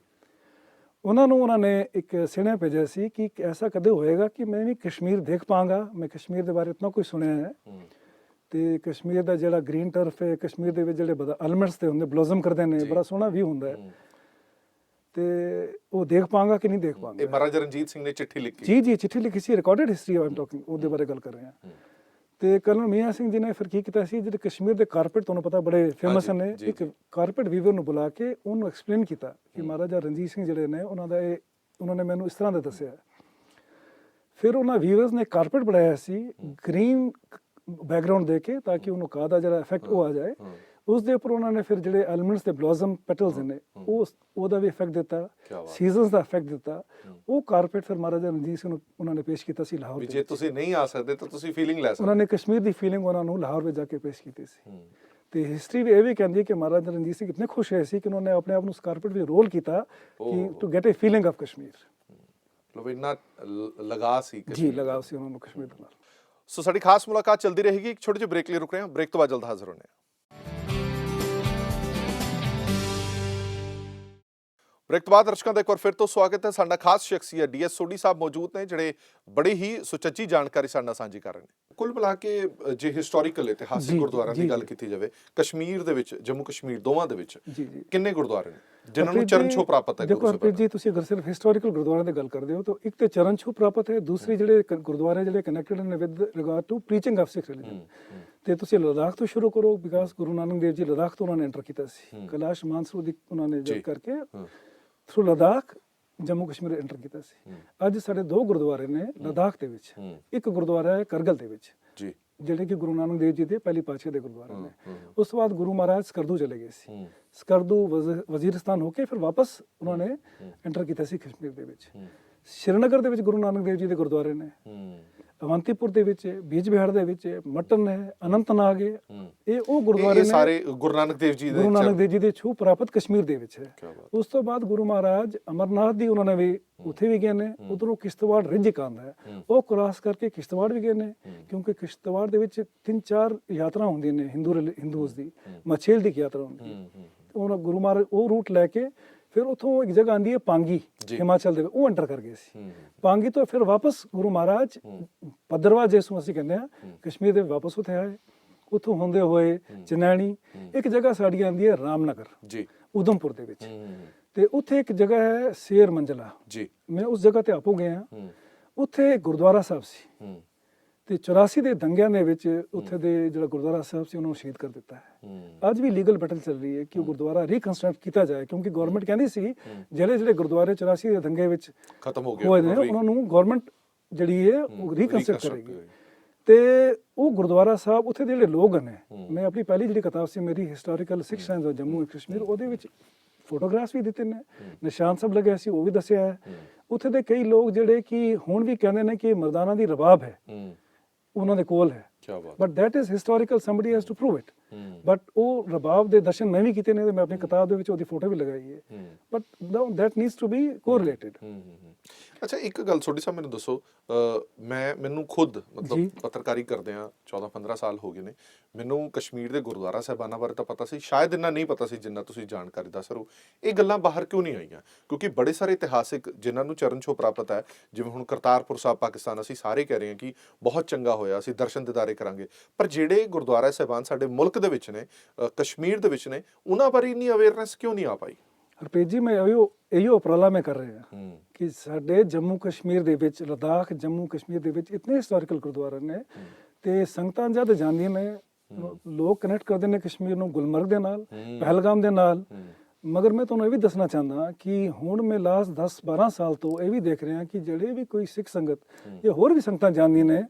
ਉਹਨਾਂ ਨੇ ਇੱਕ ਸੁਨੇਹਾ ਭੇਜਿਆ ਸੀ ਕਿ ਐਸਾ ਕਦੇ ਹੋਏਗਾ ਕਿ ਮੈਂ ਵੀ ਕਸ਼ਮੀਰ ਦੇਖ ਪਾਂਗਾ। ਮੈਂ ਕਸ਼ਮੀਰ ਦੇ ਬਾਰੇ ਇਤਨਾ ਕੁਝ ਸੁਣਿਆ ਹੈ ਤੇ ਕਸ਼ਮੀਰ ਦਾ ਜਿਹੜਾ ਗ੍ਰੀਨ ਟਰਫ ਹੈ, ਕਸ਼ਮੀਰ ਦੇ ਵਿੱਚ ਜਿਹੜੇ ਐਲੀਮੈਂਟਸ ਤੇ ਹੁੰਦੇ ਬਲੌਜ਼ਮ ਕਰਦੇ ਨੇ, ਬੜਾ ਸੋਹਣਾ ਵੀ ਹੁੰਦਾ ਹੈ, ਤੇ ਉਹ ਦੇਖ ਪਾਂਗਾ ਕਿ ਨਹੀਂ ਦੇਖ ਪਾਂਗਾ। ਇਹ ਮਹਾਰਾਜਾ ਰਣਜੀਤ ਸਿੰਘ ਨੇ ਚਿੱਠੀ ਲਿਖੀ? ਜੀ ਚਿੱਠੀ ਲਿਖੀ ਸੀ, recorded history I am talking, ਉਹਦੇ ਬਾਰੇ ਗੱਲ ਕਰ ਰਹੇ ਹਾਂ। ਤੇ ਕਰਨਲ ਮੀਆਂ ਸਿੰਘ ਜੀ ਨੇ ਫਿਰ ਕੀ ਕੀਤਾ ਸੀ, ਜਿਹੜੇ ਕਸ਼ਮੀਰ ਦੇ ਕਾਰਪੇਟ ਤੁਹਾਨੂੰ ਪਤਾ ਬੜੇ ਫੇਮਸ ਨੇ, ਇੱਕ ਕਾਰਪੇਟ ਵੀਵਰ ਨੂੰ ਬੁਲਾ ਕੇ ਉਹਨੂੰ ਐਕਸਪਲੇਨ ਕੀਤਾ ਕਿ ਮਹਾਰਾਜਾ ਰਣਜੀਤ ਸਿੰਘ ਜਿਹੜੇ ਨੇ ਉਹਨਾਂ ਨੇ ਮੈਨੂੰ ਇਸ ਤਰ੍ਹਾਂ ਦਾ ਦੱਸਿਆ। ਫਿਰ ਉਹਨਾਂ ਵੀਵਰਸ ਨੇ ਕਾਰਪੇਟ ਬਣਾਇਆ ਸੀ ਗ੍ਰੀਨ ਬੈਕਗ੍ਰਾਉਂਡ ਦੇ ਕੇ ਤਾਂ ਕਿ ਉਹਨੂੰ ਕਾਹ ਦਾ ਜਿਹੜਾ ਇਫੈਕਟ ਉਹ ਆ ਜਾਏ। ਉਸ ਦੇ ਉੱਪਰ ਉਹਨਾਂ ਨੇ ਫਿਰ ਜਿਹੜੇ ਐਲੀਮੈਂਟਸ ਦੇ ਬਲੌਜ਼ਮ ਪੈਟਲਸ ਨੇ ਉਹਦਾ ਵੀ ਇਫੈਕਟ ਦਿੱਤਾ, ਸੀਜ਼ਨਸ ਦਾ ਇਫੈਕਟ ਦਿੱਤਾ। ਉਹ ਕਾਰਪੇਟ ਫਿਰ ਮਹਾਰਾਜਾ ਰਣਜੀਤ ਸਿੰਘ ਨੂੰ ਉਹਨਾਂ ਨੇ ਪੇਸ਼ ਕੀਤਾ ਸੀ ਲਾਹੌਰ। ਜੇ ਤੁਸੀਂ ਨਹੀਂ ਆ ਸਕਦੇ ਤਾਂ ਤੁਸੀਂ ਫੀਲਿੰਗ ਲੈ ਸਕਦੇ। ਉਹਨਾਂ ਨੇ ਕਸ਼ਮੀਰ ਦੀ ਫੀਲਿੰਗ ਉਹਨਾਂ ਨੂੰ ਲਾਹੌਰ ਵਿੱਚ ਜਾ ਕੇ ਪੇਸ਼ ਕੀਤੀ ਸੀ। ਤੇ ਹਿਸਟਰੀ ਵੀ ਇਹ ਵੀ ਕਹਿੰਦੀ ਹੈ ਕਿ ਮਹਾਰਾਜਾ ਰਣਜੀਤ ਸਿੰਘ ਇਤਨੇ ਖੁਸ਼ ਹੋਏ ਸੀ ਕਿ ਉਹਨਾਂ ਨੇ ਆਪਣੇ ਆਪ ਨੂੰ ਉਸ ਕਾਰਪੇਟ ਵਿੱਚ ਰੋਲ ਕੀਤਾ ਕਿ to get a feeling of Kashmir. ਮਤਲਬ ਇੰਨਾ ਲਗਾ ਸੀ ਜੀ, ਲਗਾਵ ਸੀ ਉਹਨਾਂ ਨੂੰ ਕਸ਼ਮੀਰ ਦੇ ਨਾਲ। ਸੋ ਸਾਡੀ ਖਾਸ ਮੁਲਾਕਾਤ ਚੱਲਦੀ ਰਹੇਗੀ। ਇੱਕ ਛੋਟੇ ਜਿਹੇ ਬ੍ਰੇਕ ਲਈ ਰੁਕ ਰਹੇ ਹਾਂ, ਬ੍ਰੇਕ ਤੋਂ ਬਾਅਦ ਜਲਦ ਹਾਜ਼ਰ ਹੋਣੇ ਹਾਂ। ਬ੍ਰੇਕ ਤੋਂ ਬਾਅਦ ਦਰਸ਼ਕਾਂ ਦਾ ਇੱਕ ਵਾਰ ਫਿਰ ਤੋਂ ਸਵਾਗਤ ਹੈ। ਸਾਡਾ ਖਾਸ ਸ਼ਖਸੀਅਤ ਡੀਐਸ ਸੋਢੀ ਸਾਹਿਬ ਮੌਜੂਦ ਨੇ ਜਿਹੜੇ ਬੜੀ ਹੀ ਸੁਚੱਜੀ ਜਾਣਕਾਰੀ ਸਾਡੇ ਨਾਲ ਸਾਂਝੀ ਕਰ ਰਹੇ ਨੇ। ਕੁੱਲ ਮਿਲਾ ਕੇ ਜੇ ਹਿਸਟੋਰੀਕਲ ਇਤਿਹਾਸਿਕ ਜੀ, ਗੁਰਦੁਆਰਿਆਂ ਜੀ, ਦੀ ਗੱਲ ਜੀ। ਕੀਤੀ ਜਾਵੇ, ਕਸ਼ਮੀਰ ਦੇ ਵਿੱਚ, ਜੰਮੂ ਕਸ਼ਮੀਰ ਦੋਵਾਂ ਦੇ ਵਿੱਚ ਜੀ ਜੀ ਕਿੰਨੇ ਗੁਰਦੁਆਰੇ ਨੇ ਜਿਨ੍ਹਾਂ ਨੂੰ ਹਰਪ੍ਰੀਤ ਚਰਨ ਜੀ, ਛੋਹ ਪ੍ਰਾਪਤ ਹੈ ਦੇਖੋ ਗੁਰੂ ਹਰਪ੍ਰੀਤ ਸਾਹਿਬਾਨ ਜੀ, ਤੁਸੀਂ ਅਗਰ ਸਿਰਫ ਹਿਸਟੋਰੀਕਲ ਗੁਰਦੁਆਰਿਆਂ ਦੀ ਗੱਲ ਕਰਦੇ ਹੋ ਤਾਂ ਇੱਕ ਤੇ ਚਰਨ ਛੋਹ ਪ੍ਰਾਪਤ ਹੈ, ਦੂਸਰੀ ਜਿਹੜੇ ਗੁਰਦੁਆਰੇ ਜਿਹੜੇ ਕਨੈਕਟਡ ਨੇ with regard to preaching of Sikh religion. ਤੇ ਤੁਸੀਂ ਲਦਾਖ ਤੋਂ ਸ਼ੁਰੂ ਕਰੋ, ਬਿਕਾਜ਼ ਗੁਰੂ ਨਾਨਕ ਦੇਵ ਜੀ ਲਦਾਖ ਤੋਂ ਉਹਨਾਂ ਨੇ ਐਂਟਰ ਕੀਤਾ ਸੀ, ਕੈਲਾਸ਼ ਮਾਨਸਰੋਵਰ ਦੀ ਉਹਨਾਂ ਨੇ ਜੀ। ਜਦ ਕਰਕੇ ਥਰੂ ਲਦਾਖ ਜੰਮੂ ਕਸ਼ਮੀਰ ਐਂਟਰ ਕੀਤਾ ਸੀ। ਅੱਜ ਸਾਡੇ ਦੋ ਗੁਰਦੁਆਰੇ ਨੇ ਲਦਾਖ ਦੇ ਵਿੱਚ, ਇੱਕ ਗੁਰਦੁਆਰਾ ਹੈ ਕਰਗਲ ਦੇ ਵਿੱਚ ਜੀ ਜਿਹੜੇ ਕਿ ਗੁਰੂ ਨਾਨਕ ਦੇਵ ਜੀ ਦੇ ਪਹਿਲੀ ਪਾਤਸ਼ਾਹ ਦੇ ਗੁਰਦੁਆਰੇ ਨੇ। ਉਸ ਤੋਂ ਬਾਅਦ ਗੁਰੂ ਮਹਾਰਾਜ ਸਕਰਦੂ ਚਲੇ ਗਏ ਸੀ, ਸਕਰਦੂ ਵਜ਼ੀਰਿਸਤਾਨ ਹੋ ਕੇ ਫਿਰ ਵਾਪਸ ਉਹਨਾਂ ਨੇ ਐਂਟਰ ਕੀਤਾ ਸੀ ਕਸ਼ਮੀਰ ਦੇ ਵਿੱਚ। ਸ਼੍ਰੀਨਗਰ ਦੇ ਵਿੱਚ ਗੁਰੂ ਨਾਨਕ ਦੇਵ ਜੀ ਦੇ ਗੁਰਦੁਆਰੇ ਨੇ, ਅਵੰਤੀਪੁਰ ਦੇ ਵਿੱਚ, ਬੀਜ ਬਿਹਾਰ ਦੇ ਵਿੱਚ, ਮਟਨ ਹੈ, ਅਨੰਤਨਾਗ ਹੈ, ਇਹ ਉਹ ਗੁਰਦੁਆਰੇ ਇਹ ਨੇ ਸਾਰੇ ਗੁਰੂ ਨਾਨਕ ਦੇਵ ਜੀ ਦੇ ਗੁਰੂ ਨਾਨਕ ਦੇਵ ਜੀ ਦੇ ਛੂਹ ਪ੍ਰਾਪਤ ਕਸ਼ਮੀਰ ਦੇ ਵਿੱਚ ਹੈ। ਕਿਆ ਬਾਤ। ਉਸ ਤੋਂ ਬਾਅਦ ਗੁਰੂ ਮਹਾਰਾਜ ਅਮਰਨਾਥ ਦੀ ਉਹਨਾਂ ਨੇ ਵੀ ਉੱਥੇ ਵੀ ਗਏ ਨੇ, ਉਧਰੋਂ ਕਿਸ਼ਤਵਾੜ ਰਿੱਝ ਆਉਂਦਾ ਹੈ, ਉਹ ਕ੍ਰਾਸ ਕਰਕੇ ਕਿਸ਼ਤਵਾੜ ਵੀ ਗਏ ਨੇ, ਕਿਉਂਕਿ ਕਿਸ਼ਤਵਾੜ ਦੇ ਵਿੱਚ 3-4 ਯਾਤਰਾ ਹੁੰਦੀਆਂ ਨੇ ਹਿੰਦੂਜ਼ ਦੀ, ਮਛੇਲ ਦੀ ਯਾਤਰਾ ਹੁੰਦੀ ਹੈ। ਉਹਨਾਂ ਗੁਰੂ ਮਹਾਰਾਜ ਉਹ ਰੂਟ ਲੈ ਕੇ ਫਿਰ ਉੱਥੋਂ ਇੱਕ ਜਗ੍ਹਾ ਆਉਂਦੀ ਹੈ ਪਾਂਗੀ, ਹਿਮਾਚਲ ਦੇ ਵਿੱਚ, ਉਹ ਐਂਟਰ ਕਰ ਗਏ ਸੀ। ਪਾਂਗੀ ਤੋਂ ਫਿਰ ਵਾਪਸ ਗੁਰੂ ਮਹਾਰਾਜ ਭੱਦਰਵਾ ਜਿਸ ਨੂੰ ਅਸੀਂ ਕਹਿੰਦੇ ਆ ਕਸ਼ਮੀਰ ਦੇ ਵਾਪਸ ਉੱਥੇ ਆਏ, ਉੱਥੋਂ ਹੁੰਦੇ ਹੋਏ ਚਨੈਣੀ, ਇੱਕ ਜਗ੍ਹਾ ਸਾਡੀ ਆਉਂਦੀ ਹੈ ਰਾਮਨਗਰ ਜੀ ਉਧਮਪੁਰ ਦੇ ਵਿੱਚ, ਤੇ ਉੱਥੇ ਇੱਕ ਜਗ੍ਹਾ ਹੈ ਸ਼ੇਰ ਮੰਜਲਾ ਜੀ, ਮੈਂ ਉਸ ਜਗ੍ਹਾ ਤੇ ਆਪੋ ਗਿਆ, ਉੱਥੇ ਗੁਰਦੁਆਰਾ ਸਾਹਿਬ ਸੀ ਤੇ 84 ਦੇ ਦੰਗਿਆਂ ਦੇ ਵਿੱਚ ਉੱਥੇ ਦੇ ਜਿਹੜਾ ਗੁਰਦੁਆਰਾ ਸਾਹਿਬ ਸੀ ਉਹਨੂੰ ਸ਼ਹੀਦ ਕਰ ਦਿੱਤਾ ਹੈ। ਅੱਜ ਵੀ ਲੀਗਲ ਬੈਟਲ ਚੱਲ ਰਹੀ ਹੈ ਕਿ ਉਹ ਗੁਰਦੁਆਰਾ ਰੀਕਨਸਟਰਕਟ ਕੀਤਾ ਜਾਏ, ਕਿਉਂਕਿ ਗਵਰਨਮੈਂਟ ਕਹਿੰਦੀ ਸੀ ਜਿਹੜੇ ਗੁਰਦੁਆਰੇ 84 ਦੇ ਦੰਗੇ ਵਿੱਚ ਖਤਮ ਹੋ ਹੋਏ ਗਏ ਨੇ ਉਹਨਾਂ ਨੂੰ ਗਵਰਨਮੈਂਟ ਜਿਹੜੀ ਹੈ ਉਹ ਰੀਕਨਸਟਰਕਟ ਕਰੇਗੀ। ਕਰੇਗੀ। ਤੇ ਉਹ ਗੁਰਦੁਆਰਾ ਸਾਹਿਬ ਉੱਥੇ ਦੇ ਜਿਹੜੇ ਲੋਕ ਨੇ, ਮੈਂ ਆਪਣੀ ਪਹਿਲੀ ਜਿਹੜੀ ਕਿਤਾਬ ਸੀ ਮੇਰੀ historical Sikh science of Jammu and Kashmir, ਉਹਦੇ ਵਿੱਚ ਫੋਟੋਗ੍ਰਾਫਸ ਵੀ ਦਿੱਤੇ ਨੇ, ਨਿਸ਼ਾਨ ਸਭ ਲੱਗਿਆ ਸੀ, ਉਹ ਵੀ ਦੱਸਿਆ ਹੈ। ਉੱਥੇ ਦੇ ਕਈ ਲੋਕ ਜਿਹੜੇ ਕਿ ਹੁਣ ਵੀ ਕਹਿੰਦੇ ਨੇ ਕਿ ਮਰਦਾਨਾ ਦੀ ਰਬਾਬ ਹੈ ਉਹਨਾਂ ਦੇ ਕੋਲ ਹੈ, ਕਿਆ ਬਾਤ। But that is historical, somebody has to prove it। But ਉਹ ਰਬਾਬ ਦੇ ਦਰਸ਼ਨ ਮੈਂ ਵੀ ਕੀਤੇ ਨੇ, ਤੇ ਮੈਂ ਆਪਣੀ ਕਿਤਾਬ ਦੇ ਵਿੱਚ ਉਹਦੀ ਫੋਟੋ ਵੀ ਲਗਾਈ ਹੈ, but that needs to be correlated। ਅੱਛਾ, ਇੱਕ ਗੱਲ ਤੁਹਾਡੀ ਸਾਹਿਬ ਮੈਨੂੰ ਦੱਸੋ, ਮੈਨੂੰ ਖੁਦ ਮਤਲਬ ਪੱਤਰਕਾਰੀ ਕਰਦੇ ਆ 14-15 ਸਾਲ ਹੋ ਗਏ ਨੇ, ਮੈਨੂੰ ਕਸ਼ਮੀਰ ਦੇ ਗੁਰਦੁਆਰਾ ਸਾਹਿਬਾਨਾਂ ਬਾਰੇ ਤਾਂ ਪਤਾ ਸੀ, ਸ਼ਾਇਦ ਇੰਨਾ ਨਹੀਂ ਪਤਾ ਸੀ ਜਿੰਨਾ ਤੁਸੀਂ ਜਾਣਕਾਰੀ ਦੱਸ ਰਹੇ ਹੋ। ਇਹ ਗੱਲਾਂ ਬਾਹਰ ਕਿਉਂ ਨਹੀਂ ਆਈਆਂ? ਕਿਉਂਕਿ ਬੜੇ ਸਾਰੇ ਇਤਿਹਾਸਿਕ ਜਿਨ੍ਹਾਂ ਨੂੰ ਚਰਨ ਛੋਹ ਪ੍ਰਾਪਤ ਹੈ, ਜਿਵੇਂ ਹੁਣ ਕਰਤਾਰਪੁਰ ਸਾਹਿਬ ਪਾਕਿਸਤਾਨ, ਅਸੀਂ ਸਾਰੇ ਕਹਿ ਰਹੇ ਹਾਂ ਕਿ ਬਹੁਤ ਚੰਗਾ ਹੋਇਆ, ਅਸੀਂ ਦਰਸ਼ਨ ਦਿਦਾਰੇ ਕਰਾਂਗੇ, ਪਰ ਜਿਹੜੇ ਗੁਰਦੁਆਰਾ ਸਾਹਿਬਾਨ ਸਾਡੇ ਮੁਲਕ ਦੇ ਵਿੱਚ ਨੇ, ਕਸ਼ਮੀਰ ਦੇ ਵਿੱਚ ਨੇ, ਉਹਨਾਂ ਬਾਰੇ ਇੰਨੀ ਅਵੇਅਰਨੈਸ ਕਿਉਂ ਨਹੀਂ ਆ ਪਾਈ? ਹਰਪ੍ਰੀਤ ਜੀ, ਮੈਂ ਇਹੋ ਉਪਰਾਲਾ ਮੈਂ ਕਰ ਰਿਹਾ ਕਿ ਸਾਡੇ ਜੰਮੂ ਕਸ਼ਮੀਰ ਦੇ ਵਿੱਚ, ਲਦਾਖ ਜੰਮੂ ਕਸ਼ਮੀਰ ਦੇ ਵਿੱਚ ਇਤਨੇ ਹਿਸਟੋਰੀਕਲ ਗੁਰਦੁਆਰੇ ਨੇ, ਤੇ ਸੰਗਤਾਂ ਜਦ ਜਾਂਦੀਆਂ ਨੇ, ਲੋਕ ਕਨੈਕਟ ਕਰਦੇ ਨੇ ਕਸ਼ਮੀਰ ਨੂੰ ਗੁਲਮਰਗ ਦੇ ਨਾਲ, ਪਹਿਲਗਾਮ ਦੇ ਨਾਲ। ਮਗਰ ਮੈਂ ਤੁਹਾਨੂੰ ਇਹ ਵੀ ਦੱਸਣਾ ਚਾਹੁੰਦਾ ਕਿ ਹੁਣ ਮੈਂ ਲਾਸਟ 10-12 ਸਾਲ ਤੋਂ ਇਹ ਵੀ ਦੇਖ ਰਿਹਾ ਕਿ ਜਿਹੜੇ ਵੀ ਕੋਈ ਸਿੱਖ ਸੰਗਤ ਜਾਂ ਹੋਰ ਵੀ ਸੰਗਤਾਂ ਜਾਂਦੀਆਂ ਨੇ,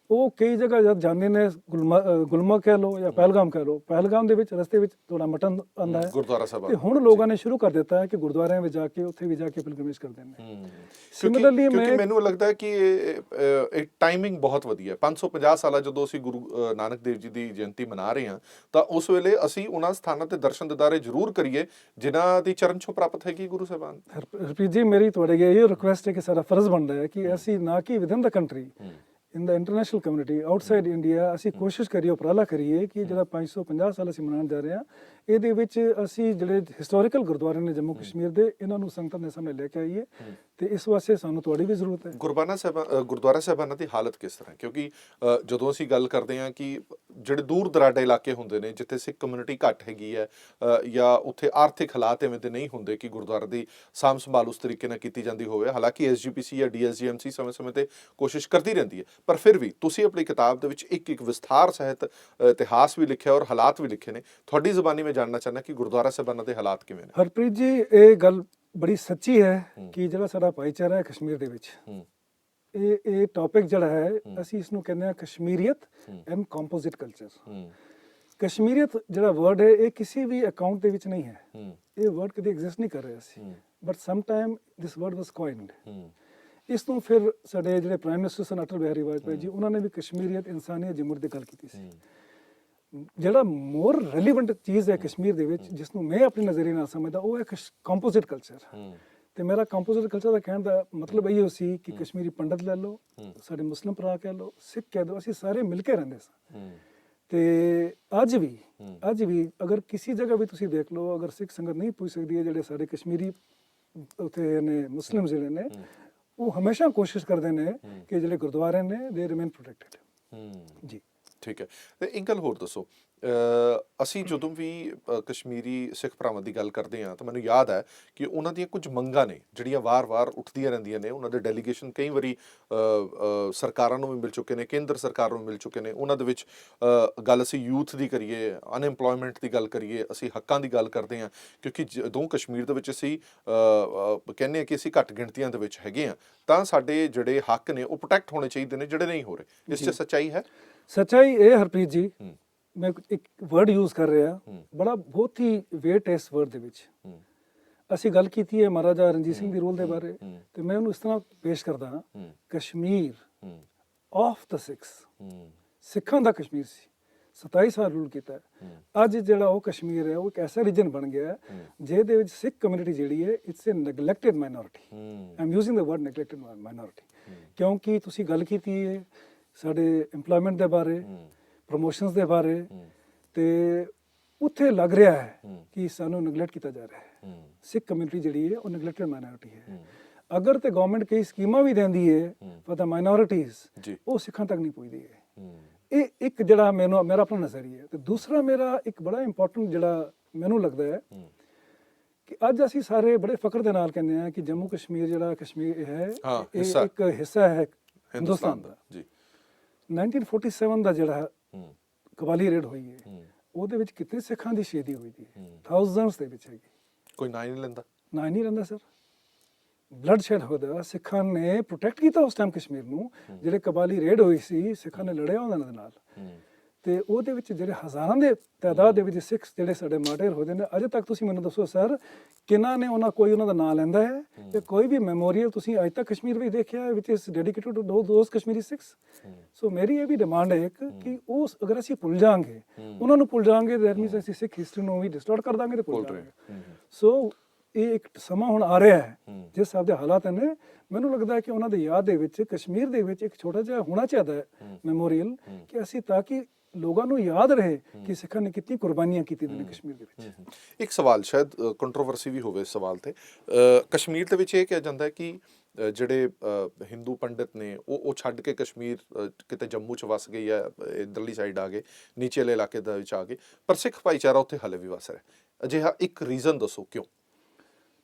ਉਹ ਕਈ ਜਗ੍ਹਾ ਜਦ ਜਾਂਦੇ ਨੇ, ਗੁਲਮਰਗ ਕਹਿ ਲਓ ਜਾਂ ਪਹਿਲਗਾਮ ਕਹਿ ਲਓ, ਪਹਿਲਗਾਮ ਦੇ ਵਿੱਚ ਰਸਤੇ ਵਿੱਚ ਥੋੜਾ ਮਟਨ ਆਉਂਦਾ ਹੈ, ਗੁਰਦੁਆਰਾ ਸਾਹਿਬ, ਤੇ ਹੁਣ ਲੋਕਾਂ ਨੇ ਸ਼ੁਰੂ ਕਰ ਦਿੱਤਾ ਹੈ ਕਿ ਗੁਰਦੁਆਰਿਆਂ ਵਿੱਚ ਜਾ ਕੇ ਉੱਥੇ ਵੀ ਜਾ ਕੇ ਪਿਲਗ੍ਰਿਮੇਜ ਕਰਦੇ ਨੇ। ਸਿਮਿਲਰਲੀ ਮੈਨੂੰ ਲੱਗਦਾ ਹੈ ਕਿ ਇਹ ਟਾਈਮਿੰਗ ਬਹੁਤ ਵਧੀਆ ਹੈ। 550 ਸਾਲਾ ਜਦੋਂ ਅਸੀਂ ਗੁਰੂ ਨਾਨਕ ਦੇਵ ਜੀ ਦੀ ਜਯੰਤੀ ਮਨਾ ਰਹੇ ਹਾਂ, ਤਾਂ ਉਸ ਵੇਲੇ ਅਸੀਂ ਉਹਨਾਂ ਸਥਾਨਾਂ ਤੇ ਦਰਸ਼ਨ ਦਿਦਾਰੇ ਜ਼ਰੂਰ ਕਰੀਏ ਜਿਨ੍ਹਾਂ ਦੀ ਚਰਨ ਛੋਹ ਪ੍ਰਾਪਤ ਹੈਗੀ ਗੁਰੂ ਸਾਹਿਬਾਨ। ਹਰਪ੍ਰੀਤ ਜੀ, ਮੇਰੀ ਤੁਹਾਡੇ ਅੱਗੇ ਇਹ ਰਿਕੁਐਸਟ ਹੈ ਕਿ ਸਾਡਾ ਫਰਜ਼ ਬਣਦਾ ਹੈ ਕਿ ਅਸੀਂ ਨਾ ਕਿ ਵਿਦਨ ਦਾ ਕੰਟਰੀ, ਇਨ ਦਾ ਇੰਟਰਨੈਸ਼ਨਲ ਕਮਿਊਨਿਟੀ, ਆਊਟਸਾਈਡ ਇੰਡੀਆ, ਅਸੀਂ ਕੋਸ਼ਿਸ਼ ਕਰੀਏ, ਉਪਰਾਲਾ ਕਰੀਏ ਕਿ ਜਿਹੜਾ 550 ਸਾਲ ਅਸੀਂ ਮਨਾਉਣ ਜਾ ਰਹੇ ਹਾਂ, ਇਹਦੇ ਵਿੱਚ ਅਸੀਂ ਜਿਹੜੇ ਹਿਸਟੋਰੀਕਲ ਗੁਰਦੁਆਰੇ ਨੇ ਜੰਮੂ ਕਸ਼ਮੀਰ ਦੇ, ਇਹਨਾਂ ਨੂੰ ਸੰਗਤਾਂ ਦੇ ਸਾਹਮਣੇ ਲੈ ਕੇ ਆਈਏ, ਤੇ ਇਸ ਵਾਸਤੇ ਸਾਨੂੰ ਤੁਹਾਡੀ ਵੀ ਜ਼ਰੂਰਤ ਹੈ। ਗੁਰਦੁਆਰਾ ਸਾਹਿਬਾਨਾਂ ਦੀ ਹਾਲਤ ਕਿਸ ਤਰ੍ਹਾਂ? ਕਿਉਂਕਿ ਜਦੋਂ ਅਸੀਂ ਗੱਲ ਕਰਦੇ ਹਾਂ ਕਿ ਜਿਹੜੇ ਦੂਰ ਦਰਾਡੇ ਇਲਾਕੇ ਹੁੰਦੇ ਨੇ, ਜਿੱਥੇ ਸਿੱਖ ਕਮਿਊਨਿਟੀ ਘੱਟ ਹੈਗੀ ਹੈ, ਜਾਂ ਉੱਥੇ ਆਰਥਿਕ ਹਾਲਾਤ ਐਵੇਂ ਦੇ ਨਹੀਂ ਹੁੰਦੇ ਕਿ ਗੁਰਦੁਆਰੇ ਦੀ ਸਾਂਭ ਸੰਭਾਲ ਉਸ ਤਰੀਕੇ ਨਾਲ ਕੀਤੀ ਜਾਂਦੀ ਹੋਵੇ, ਹਾਲਾਂਕਿ SGPC ਜਾਂ DSGMC ਸਮੇਂ-ਸਮੇਂ ਤੇ ਕੋਸ਼ਿਸ਼ ਕਰਦੀ ਰਹਿੰਦੀ ਹੈ, ਪਰ ਫਿਰ ਵੀ ਤੁਸੀਂ ਆਪਣੀ ਕਿਤਾਬ ਦੇ ਵਿੱਚ ਇੱਕ ਵਿਸਥਾਰ ਸਹਿਤ ਇਤਿਹਾਸ ਵੀ ਲਿਖਿਆ ਔਰ ਹਾਲਾਤ ਵੀ ਲਿਖੇ ਨੇ। ਤੁਹਾਡੀ ਜ਼ੁਬਾਨੀ ਮੈਂ ਜਾਣਨਾ ਚਾਹੁੰਦਾ ਕਿ ਗੁਰਦੁਆਰਾ ਸਾਹਿਬਾਨਾਂ ਦੇ ਹਾਲਾਤ ਕਿਵੇਂ ਨੇ? ਹਰਪ੍ਰੀਤ ਜੀ, ਇਹ ਗੱਲ ਬੜੀ ਸੱਚੀ ਹੈ ਕਿ ਜਿਹੜਾ ਸਾਡਾ ਭਾਈਚਾਰਾ ਹੈ ਕਸ਼ਮੀਰ ਦੇ ਵਿੱਚ, ਇਹ ਟੌਪਿਕ ਜਿਹੜਾ ਹੈ, ਅਸੀਂ ਇਸ ਨੂੰ ਕਹਿੰਦੇ ਹਾਂ ਕਸ਼ਮੀਰੀਅਤ ਐਂਡ ਕੰਪੋਜ਼ਿਟ ਕਲਚਰ। ਕਸ਼ਮੀਰੀਅਤ ਜਿਹੜਾ ਵਰਡ ਹੈ, ਇਹ ਕਿਸੇ ਵੀ ਅਕਾਊਂਟ ਦੇ ਵਿੱਚ ਨਹੀਂ ਹੈ, ਇਹ ਵਰਡ ਕਦੇ ਐਗਜ਼ਿਸਟ ਨਹੀਂ ਕਰ ਰਿਹਾ ਸੀ, but some time this word was coined. ਇਸ ਨੂੰ ਫਿਰ ਸਾਡੇ ਜਿਹੜੇ ਪ੍ਰਾਈਮ ਮਿਨਿਸਟਰ ਸਨ ਅਟਲ ਬਿਹਾਰੀ ਵਾਜਪੇਈ ਜੀ, ਉਹਨਾਂ ਨੇ ਵੀ ਕਸ਼ਮੀਰੀਅਤ, ਇਨਸਾਨੀਅਤ, ਜਮਹੂਰੀਅਤ ਦੀ ਗੱਲ ਕੀਤੀ ਸੀ। ਜਿਹੜਾ ਮੋਰ ਰੈਲੀਵੈਂਟ ਚੀਜ਼ ਹੈ ਕਸ਼ਮੀਰ ਦੇ ਵਿੱਚ, ਜਿਸ ਨੂੰ ਮੈਂ ਆਪਣੇ ਨਜ਼ਰੀਏ ਨਾਲ ਸਮਝਦਾ, ਉਹ ਹੈ ਕੰਪੋਜ਼ਿਟ ਕਲਚਰ। ਤੇ ਮੇਰਾ ਕੰਪੋਜ਼ਿਟ ਕਲਚਰ ਦਾ ਕਹਿਣ ਦਾ ਮਤਲਬ ਇਹੋ ਸੀ ਕਿ ਕਸ਼ਮੀਰੀ ਪੰਡਤ ਲੈ ਲਓ, ਸਾਡੇ ਮੁਸਲਿਮ ਭਰਾ ਕਹਿ ਲਓ, ਸਿੱਖ ਕਹਿ ਲਓ, ਅਸੀਂ ਸਾਰੇ ਮਿਲ ਕੇ ਰਹਿੰਦੇ ਸਾਂ। ਤੇ ਅੱਜ ਵੀ ਅਗਰ ਕਿਸੇ ਜਗ੍ਹਾ ਵੀ ਤੁਸੀਂ ਦੇਖ ਲਓ, ਅਗਰ ਸਿੱਖ ਸੰਗਤ ਨਹੀਂ ਪੁੱਛ ਸਕਦੀ ਹੈ, ਜਿਹੜੇ ਸਾਡੇ ਕਸ਼ਮੀਰੀ ਉੱਥੇ ਨੇ ਮੁਸਲਿਮ ਜਿਹੜੇ ਨੇ, ਉਹ ਹਮੇਸ਼ਾ ਕੋਸ਼ਿਸ਼ ਕਰਦੇ ਨੇ ਕਿ ਜਿਹੜੇ ਗੁਰਦੁਆਰੇ ਨੇ ਦੇ ਰਿਮੇਨ ਪ੍ਰੋਟੈਕਟਡ। ਜੀ। ਠੀਕ ਹੈ। ਤੇ ਇੱਕ ਗੱਲ ਹੋਰ ਦੱਸੋ, ਅਸੀਂ ਜਦੋਂ ਵੀ ਕਸ਼ਮੀਰੀ ਸਿੱਖ ਭਰਾਵਾਂ ਦੀ ਗੱਲ ਕਰਦੇ ਹਾਂ ਤਾਂ ਮੈਨੂੰ ਯਾਦ ਹੈ ਕਿ ਉਹਨਾਂ ਦੀਆਂ ਕੁਝ ਮੰਗਾਂ ਨੇ ਜਿਹੜੀਆਂ ਵਾਰ-ਵਾਰ ਉੱਠਦੀਆਂ ਰਹਿੰਦੀਆਂ ਨੇ। ਉਹਨਾਂ ਦੇ ਡੈਲੀਗੇਸ਼ਨ ਕਈ ਵਾਰੀ ਸਰਕਾਰਾਂ ਨੂੰ ਵੀ ਮਿਲ ਚੁੱਕੇ ਨੇ, ਕੇਂਦਰ ਸਰਕਾਰ ਨੂੰ ਮਿਲ ਚੁੱਕੇ ਨੇ। ਉਹਨਾਂ ਦੇ ਵਿੱਚ ਗੱਲ ਅਸੀਂ ਯੂਥ ਦੀ ਕਰੀਏ, ਅਨਐਮਪਲੋਇਮੈਂਟ ਦੀ ਗੱਲ ਕਰੀਏ, ਅਸੀਂ ਹੱਕਾਂ ਦੀ ਗੱਲ ਕਰਦੇ ਹਾਂ, ਕਿਉਂਕਿ ਜਦੋਂ ਕਸ਼ਮੀਰ ਦੇ ਵਿੱਚ ਅਸੀਂ ਕਹਿੰਦੇ ਹਾਂ ਕਿ ਅਸੀਂ ਘੱਟ ਗਿਣਤੀਆਂ ਦੇ ਵਿੱਚ ਹੈਗੇ ਹਾਂ, ਤਾਂ ਸਾਡੇ ਜਿਹੜੇ ਹੱਕ ਨੇ ਉਹ ਪ੍ਰੋਟੈਕਟ ਹੋਣੇ ਚਾਹੀਦੇ ਨੇ, ਜਿਹੜੇ ਨਹੀਂ ਹੋ ਰਹੇ। ਇਸ 'ਚ ਸੱਚਾਈ ਹੈ? ਸੱਚਾਈ ਇਹ ਹਰਪ੍ਰੀਤ ਜੀ, ਮੈਂ ਇੱਕ ਵਰਡ ਯੂਜ਼ ਕਰ ਰਿਹਾ, ਬੜਾ ਬਹੁਤ ਹੀ ਵੇਟ ਹੈ ਇਸ ਵਰਡ ਦੇ ਵਿੱਚ। ਅਸੀਂ ਗੱਲ ਕੀਤੀ ਹੈ ਮਹਾਰਾਜਾ ਰਣਜੀਤ ਸਿੰਘ ਦੀ ਰੋਲ ਦੇ ਬਾਰੇ, ਤੇ ਮੈਂ ਉਹਨੂੰ ਇਸ ਤਰ੍ਹਾਂ ਪੇਸ਼ ਕਰਦਾ ਹਾਂ, ਕਸ਼ਮੀਰ ਆਫ ਦ ਸਿੱਖਸ, ਸਿੱਖਾਂ ਦਾ ਕਸ਼ਮੀਰ ਸੀ, 27 ਸਾਲ ਰੂਲ ਕੀਤਾ। ਅੱਜ ਜਿਹੜਾ ਉਹ ਕਸ਼ਮੀਰ ਹੈ ਉਹ ਇੱਕ ਐਸਾ ਰੀਜਨ ਬਣ ਗਿਆ ਜਿਹਦੇ ਵਿੱਚ ਸਿੱਖ ਕਮਿਊਨਿਟੀ ਜਿਹੜੀ ਹੈ it's a neglected minority. I am using the word neglected minority, ਕਿਉਂਕਿ ਤੁਸੀਂ ਗੱਲ ਕੀਤੀ ਹੈ ਸਾਡੇ ਇੰਪਲੋਇਮੈਂਟ ਦੇ ਬਾਰੇ, ਪ੍ਰਮੋਸ਼ਨਸ ਦੇ ਬਾਰੇ, ਤੇ ਉੱਥੇ ਲੱਗ ਰਿਹਾ ਹੈ ਕਿ ਸਾਨੂੰ ਨੈਗਲੈਕਟ ਕੀਤਾ ਜਾ ਰਿਹਾ ਹੈ। ਸਿੱਖ ਕਮਿਊਨਿਟੀ ਜਿਹੜੀ ਹੈ ਉਹ ਨੈਗਲੈਕਟਡ ਮਾਈਨੋਰਿਟੀ ਹੈ। ਅਗਰ ਤੇ ਗਵਰਨਮੈਂਟ ਕਈ ਸਕੀਮਾਂ ਵੀ ਦਿੰਦੀ ਹੈ ਫॉर द ਮਾਈਨੋਰਿਟੀਜ਼, ਉਹ ਸਿੱਖਾਂ ਤੱਕ ਨਹੀਂ ਪਹੁੰਚਦੀ ਹੈ। ਇਹ ਇੱਕ ਜਿਹੜਾ ਮੇਰਾ ਆਪਣਾ ਨਜ਼ਰੀਆ ਹੈ। ਤੇ ਦੂਸਰਾ ਮੇਰਾ ਇੱਕ ਬੜਾ ਇੰਪੋਰਟੈਂਟ ਜਿਹੜਾ ਮੈਨੂੰ ਲੱਗਦਾ ਹੈ ਕਿ ਅੱਜ ਅਸੀਂ ਸਾਰੇ ਬੜੇ ਫਖਰ ਦੇ ਨਾਲ ਕਹਿੰਦੇ ਹਾਂ ਕਿ ਜੰਮੂ ਕਸ਼ਮੀਰ ਜਿਹੜਾ ਕਸ਼ਮੀਰ ਹੈ ਇਹ ਇੱਕ ਹਿੱਸਾ ਹੈ ਹਿੰਦੁਸਤਾਨ ਦਾ। 1947 ਦਾ ਜਿਹੜਾ ਕਬਾਲੀ ਰੇਡ ਹੋਈ ਹੈ ਉਹਦੇ ਵਿੱਚ ਕਿੰਨੇ ਸਿੱਖਾਂ ਦੀ ਸ਼ਹੀਦੀ ਹੋਈ ਸੀ, ਥਾਊਜ਼ੈਂਡਸ ਦੇ ਵਿੱਚ ਹੈਗੀ। ਕੋਈ ਨਾਂ ਨਹੀਂ ਲੈਂਦਾ ਸਰ। ਬਲੱਡ ਸ਼ੈਡ ਹੋਇਆ, ਸਿੱਖਾਂ ਨੇ ਪ੍ਰੋਟੈਕਟ ਕੀਤਾ ਉਸ ਟਾਈਮ ਕਸ਼ਮੀਰ ਨੂੰ। ਜਿਹੜੇ ਕਬਾਲੀ ਰੇਡ ਹੋਈ ਸੀ, ਸਿੱਖਾਂ ਨੇ ਲੜਿਆ ਉਹਨਾਂ ਦੇ ਨਾਲ, ਤੇ ਉਹਦੇ ਵਿੱਚ ਜਿਹੜੇ ਹਜ਼ਾਰਾਂ ਦੇ ਤਾਦਾਦ ਦੇ ਵਿੱਚ ਸਿੱਖ ਜਿਹੜੇ ਸਾਡੇ ਮਾਰਟਰ ਹੋਏ ਨੇ। ਅਜੇ ਤੱਕ ਤੁਸੀਂ ਮੈਨੂੰ ਦੱਸੋ ਸਰ, ਕਿਹਨਾਂ ਨੇ ਉਹਨਾਂ ਦਾ ਨਾਂ ਲੈਂਦਾ ਹੈ? ਤੇ ਕੋਈ ਵੀ ਮੈਮੋਰੀਅਲ ਤੁਸੀਂ ਅੱਜ ਤੱਕ ਕਸ਼ਮੀਰ ਵਿੱਚ ਦੇਖਿਆ which is dedicated to those Kashmiri Sikhs? So ਮੇਰੀ ਇਹ ਵੀ ਡਿਮਾਂਡ ਹੈ ਇੱਕ ਕਿ ਉਸ ਅਗਰ ਅਸੀਂ ਭੁੱਲ ਜਾਵਾਂਗੇ, ਉਹਨਾਂ ਨੂੰ ਭੁੱਲ ਜਾਵਾਂਗੇ, ਦੈਟ ਮੀਨਸ ਅਸੀਂ ਸਿੱਖ ਹਿਸਟਰੀ ਨੂੰ ਵੀ ਡਿਸਟੋਰਟ ਕਰ ਦਾਂਗੇ ਤੇ ਭੁੱਲ ਜਾਵਾਂਗੇ। ਸੋ ਇਹ ਇੱਕ ਸਮਾਂ ਹੁਣ ਆ ਰਿਹਾ ਹੈ ਜਿਸ ਹਿਸਾਬ ਦੇ ਹਾਲਾਤ ਨੇ, ਮੈਨੂੰ ਲੱਗਦਾ ਹੈ ਕਿ ਉਹਨਾਂ ਦੀ ਯਾਦ ਦੇ ਵਿੱਚ ਕਸ਼ਮੀਰ ਦੇ ਵਿੱਚ ਇੱਕ ਛੋਟਾ ਜਿਹਾ ਹੋਣਾ ਚਾਹੀਦਾ ਹੈ ਮੈਮੋਰੀਅਲ, ਕਿ ਅਸੀਂ ਤਾਂ ਕਿ ਲੋਕਾਂ ਨੂੰ ਯਾਦ ਰਹੇ ਕਿ ਸਿੱਖਾਂ ਨੇ ਕਿੰਨੀ ਕੁਰਬਾਨੀਆਂ ਕੀਤੀਆਂ ਨੇ ਕਸ਼ਮੀਰ ਦੇ ਵਿੱਚ। ਇੱਕ ਸਵਾਲ, ਸ਼ਾਇਦ ਕੰਟਰੋਵਰਸੀ ਵੀ ਹੋਵੇ ਇਸ ਸਵਾਲ ਤੇ, ਕਸ਼ਮੀਰ ਦੇ ਵਿੱਚ ਇਹ ਕਿਹਾ ਜਾਂਦਾ ਹੈ ਕਿ ਜਿਹੜੇ ਹਿੰਦੂ ਪੰਡਿਤ ਨੇ ਉਹ ਛੱਡ ਕੇ ਕਸ਼ਮੀਰ ਕਿਤੇ ਜੰਮੂ 'ਚ ਵਸ ਗਈ ਹੈ, ਇੱਧਰਲੀ ਸਾਈਡ ਆ ਗਏ, ਨੀਚੇਲੇ ਇਲਾਕੇ ਦੇ ਵਿੱਚ ਆ ਗਏ, ਪਰ ਸਿੱਖ ਭਾਈਚਾਰਾ ਉੱਥੇ ਹਾਲੇ ਵੀ ਵਸ ਰਿਹਾ। ਅਜਿਹਾ ਇੱਕ ਰੀਜ਼ਨ ਦੱਸੋ ਕਿਉਂ?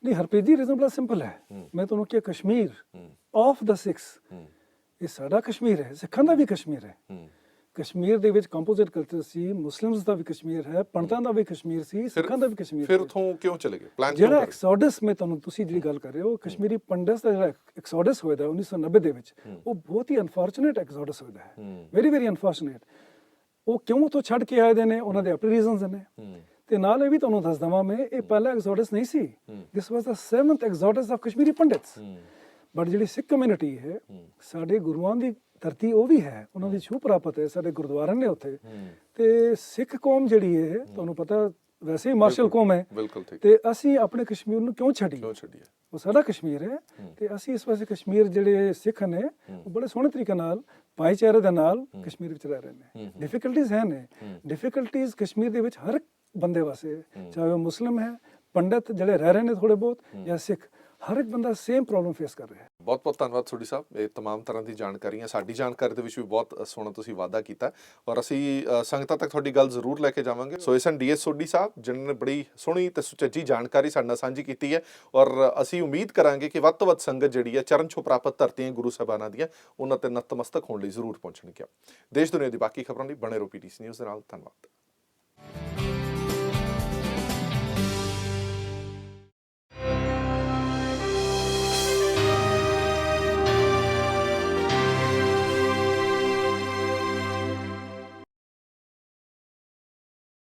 ਨਹੀਂ ਹਰਪ੍ਰੀਤ ਜੀ, ਰੀਜ਼ਨ ਬੜਾ ਸਿੰਪਲ ਹੈ। ਮੈਂ ਤੁਹਾਨੂੰ ਕਿਹਾ ਕਸ਼ਮੀਰ ਆਫ ਦਾ ਸਿੱਖਸ, ਇਹ ਸਾਡਾ ਕਸ਼ਮੀਰ ਹੈ, ਸਿੱਖਾਂ ਦਾ ਵੀ ਕਸ਼ਮੀਰ ਹੈ। ਕਸ਼ਮੀਰ ਦੇ ਵਿੱਚ ਕੰਪੋਜ਼ਿਟ ਕਲਚਰ ਸੀ, ਮੁਸਲਿਮਸ ਦਾ ਵੀ ਕਸ਼ਮੀਰ ਹੈ, ਪੰਡਤਾਂ ਦਾ ਵੀ ਕਸ਼ਮੀਰ ਸੀ, ਸਿੱਖਾਂ ਦਾ ਵੀ ਕਸ਼ਮੀਰ। ਫਿਰ ਉੱਥੋਂ ਕਿਉਂ ਚਲੇ ਗਏ? ਪਲਾਨ ਜਿਹੜਾ ਐਕਸੋਡਸ ਮੈਂ ਤੁਹਾਨੂੰ ਤੁਸੀਂ ਜਿਹੜੀ ਗੱਲ ਕਰ ਰਹੇ ਹੋ, ਕਸ਼ਮੀਰੀ ਪੰਡਤਸ ਦਾ ਜਿਹੜਾ ਐਕਸੋਡਸ ਹੋਇਆ 1990 ਦੇ ਵਿੱਚ, ਉਹ ਬਹੁਤ ਹੀ ਅਨਫੋਰਚੂਨੇਟ ਐਕਸੋਡਸ ਹੋਇਆ ਹੈ, ਵੈਰੀ ਵੈਰੀ ਅਨਫੋਰਚੂਨੇਟ। ਉਹ ਕਿਉਂ ਤੋਂ ਛੱਡ ਕੇ ਆਏ ਦੇ ਨੇ, ਉਹਨਾਂ ਦੇ ਆਪਣੇ ਰੀਜ਼ਨਸ ਨੇ। ਤੇ ਨਾਲ ਇਹ ਵੀ ਤੁਹਾਨੂੰ ਦੱਸ ਦਵਾਂ ਮੈਂ, ਇਹ ਪਹਿਲਾ ਐਕਸੋਡਸ ਨਹੀਂ ਸੀ, ਦਿਸ ਵਾਸ ਦ 7th ਐਕਸੋਡਸ ਆਫ ਕਸ਼ਮੀਰੀ ਪੰਡਿਤਸ। ਬਟ ਜਿਹੜੀ ਸਿੱਖ ਕਮਿਊਨਿਟੀ ਹੈ, ਸਾਡੇ ਗੁਰੂਆਂ ਦੀ ਧਰਤੀ ਉਹ ਵੀ ਹੈ, ਉਹਨਾਂ ਦੀ ਛੂਹ ਪ੍ਰਾਪਤ ਹੈ, ਸਾਡੇ ਗੁਰਦੁਆਰੇ ਨੇ ਉੱਥੇ। ਤੇ ਸਿੱਖ ਕੌਮ ਜਿਹੜੀ ਹੈ, ਤੁਹਾਨੂੰ ਪਤਾ ਵੈਸੇ ਹੀ ਮਾਰਸ਼ਲ ਕੌਮ ਹੈ, ਤੇ ਅਸੀਂ ਆਪਣੇ ਕਸ਼ਮੀਰ ਨੂੰ ਕਿਉਂ ਛੱਡੀਏ? ਉਹ ਸਾਡਾ ਕਸ਼ਮੀਰ ਹੈ, ਤੇ ਅਸੀਂ ਇਸ ਪਾਸੇ ਕਸ਼ਮੀਰ ਜਿਹੜੇ ਸਿੱਖ ਨੇ ਉਹ ਬੜੇ ਸੋਹਣੇ ਤਰੀਕੇ ਨਾਲ ਭਾਈਚਾਰੇ ਦੇ ਨਾਲ ਕਸ਼ਮੀਰ ਵਿੱਚ ਰਹਿ ਰਹੇ ਨੇ। ਡਿਫਿਕਲਟੀਜ਼ ਹੈ ਨੇ, ਡਿਫਿਕਲਟੀਜ਼ ਕਸ਼ਮੀਰ ਦੇ ਵਿੱਚ ਹਰ ਬੰਦੇ ਵਾਸਤੇ, ਚਾਹੇ ਉਹ ਮੁਸਲਿਮ ਹੈ, ਪੰਡਤ ਜਿਹੜੇ ਰਹਿ ਰਹੇ ਨੇ ਥੋੜੇ ਬਹੁਤ, ਜਾਂ ਸਿੱਖ, ਹਰ ਇੱਕ ਬੰਦਾ ਸੇਮ ਪ੍ਰੋਬਲਮ ਫੇਸ ਕਰ ਰਿਹਾ ਹੈ। ਬਹੁਤ ਬਹੁਤ ਧੰਨਵਾਦ ਸੋਢੀ ਸਾਹਿਬ, ਇਹ तमाम ਤਰ੍ਹਾਂ ਦੀ ਜਾਣਕਾਰੀਆਂ, ਸਾਡੀ ਜਾਣਕਾਰੀ ਦੇ ਵਿੱਚ ਵੀ ਬਹੁਤ ਸੋਹਣਾ ਤੁਸੀਂ ਵਾਅਦਾ ਕੀਤਾ, ਔਰ ਅਸੀਂ ਸੰਗਤਾਂ ਤੱਕ ਤੁਹਾਡੀ ਗੱਲ ਜ਼ਰੂਰ ਲੈ ਕੇ ਜਾਵਾਂਗੇ। ਸੋ ਇਸ ਡੀਐਸ ਸੋਢੀ ਸਾਹਿਬ ਜਿਨ੍ਹਾਂ ਨੇ ਬੜੀ ਸੋਹਣੀ ਤੇ ਸੁਚੱਜੀ ਜਾਣਕਾਰੀ ਸਾਡੇ ਨਾਲ ਸਾਂਝੀ ਕੀਤੀ ਹੈ, ਔਰ ਅਸੀਂ ਉਮੀਦ ਕਰਾਂਗੇ ਕਿ ਵੱਧ ਤੋਂ ਵੱਧ ਸੰਗਤ ਜਿਹੜੀ ਹੈ ਚਰਨ ਛੋਹ ਪ੍ਰਾਪਤ ਧਰਤੀਆਂ ਗੁਰੂ ਸਾਹਿਬਾਨਾਂ ਦੀਆਂ, ਉਹਨਾਂ ਤੇ ਨਤਮਸਤਕ ਹੋਣ ਲਈ ਜ਼ਰੂਰ ਪਹੁੰਚਣਗੇ। ਦੇਸ਼ ਦੁਨੀਆ ਦੀ ਬਾਕੀ ਖਬਰਾਂ ਲਈ ਬਣੇ ਰਹੋ PTC ਨਿਊਜ਼ ਦੇ ਨਾਲ। ਧੰਨਵਾਦ।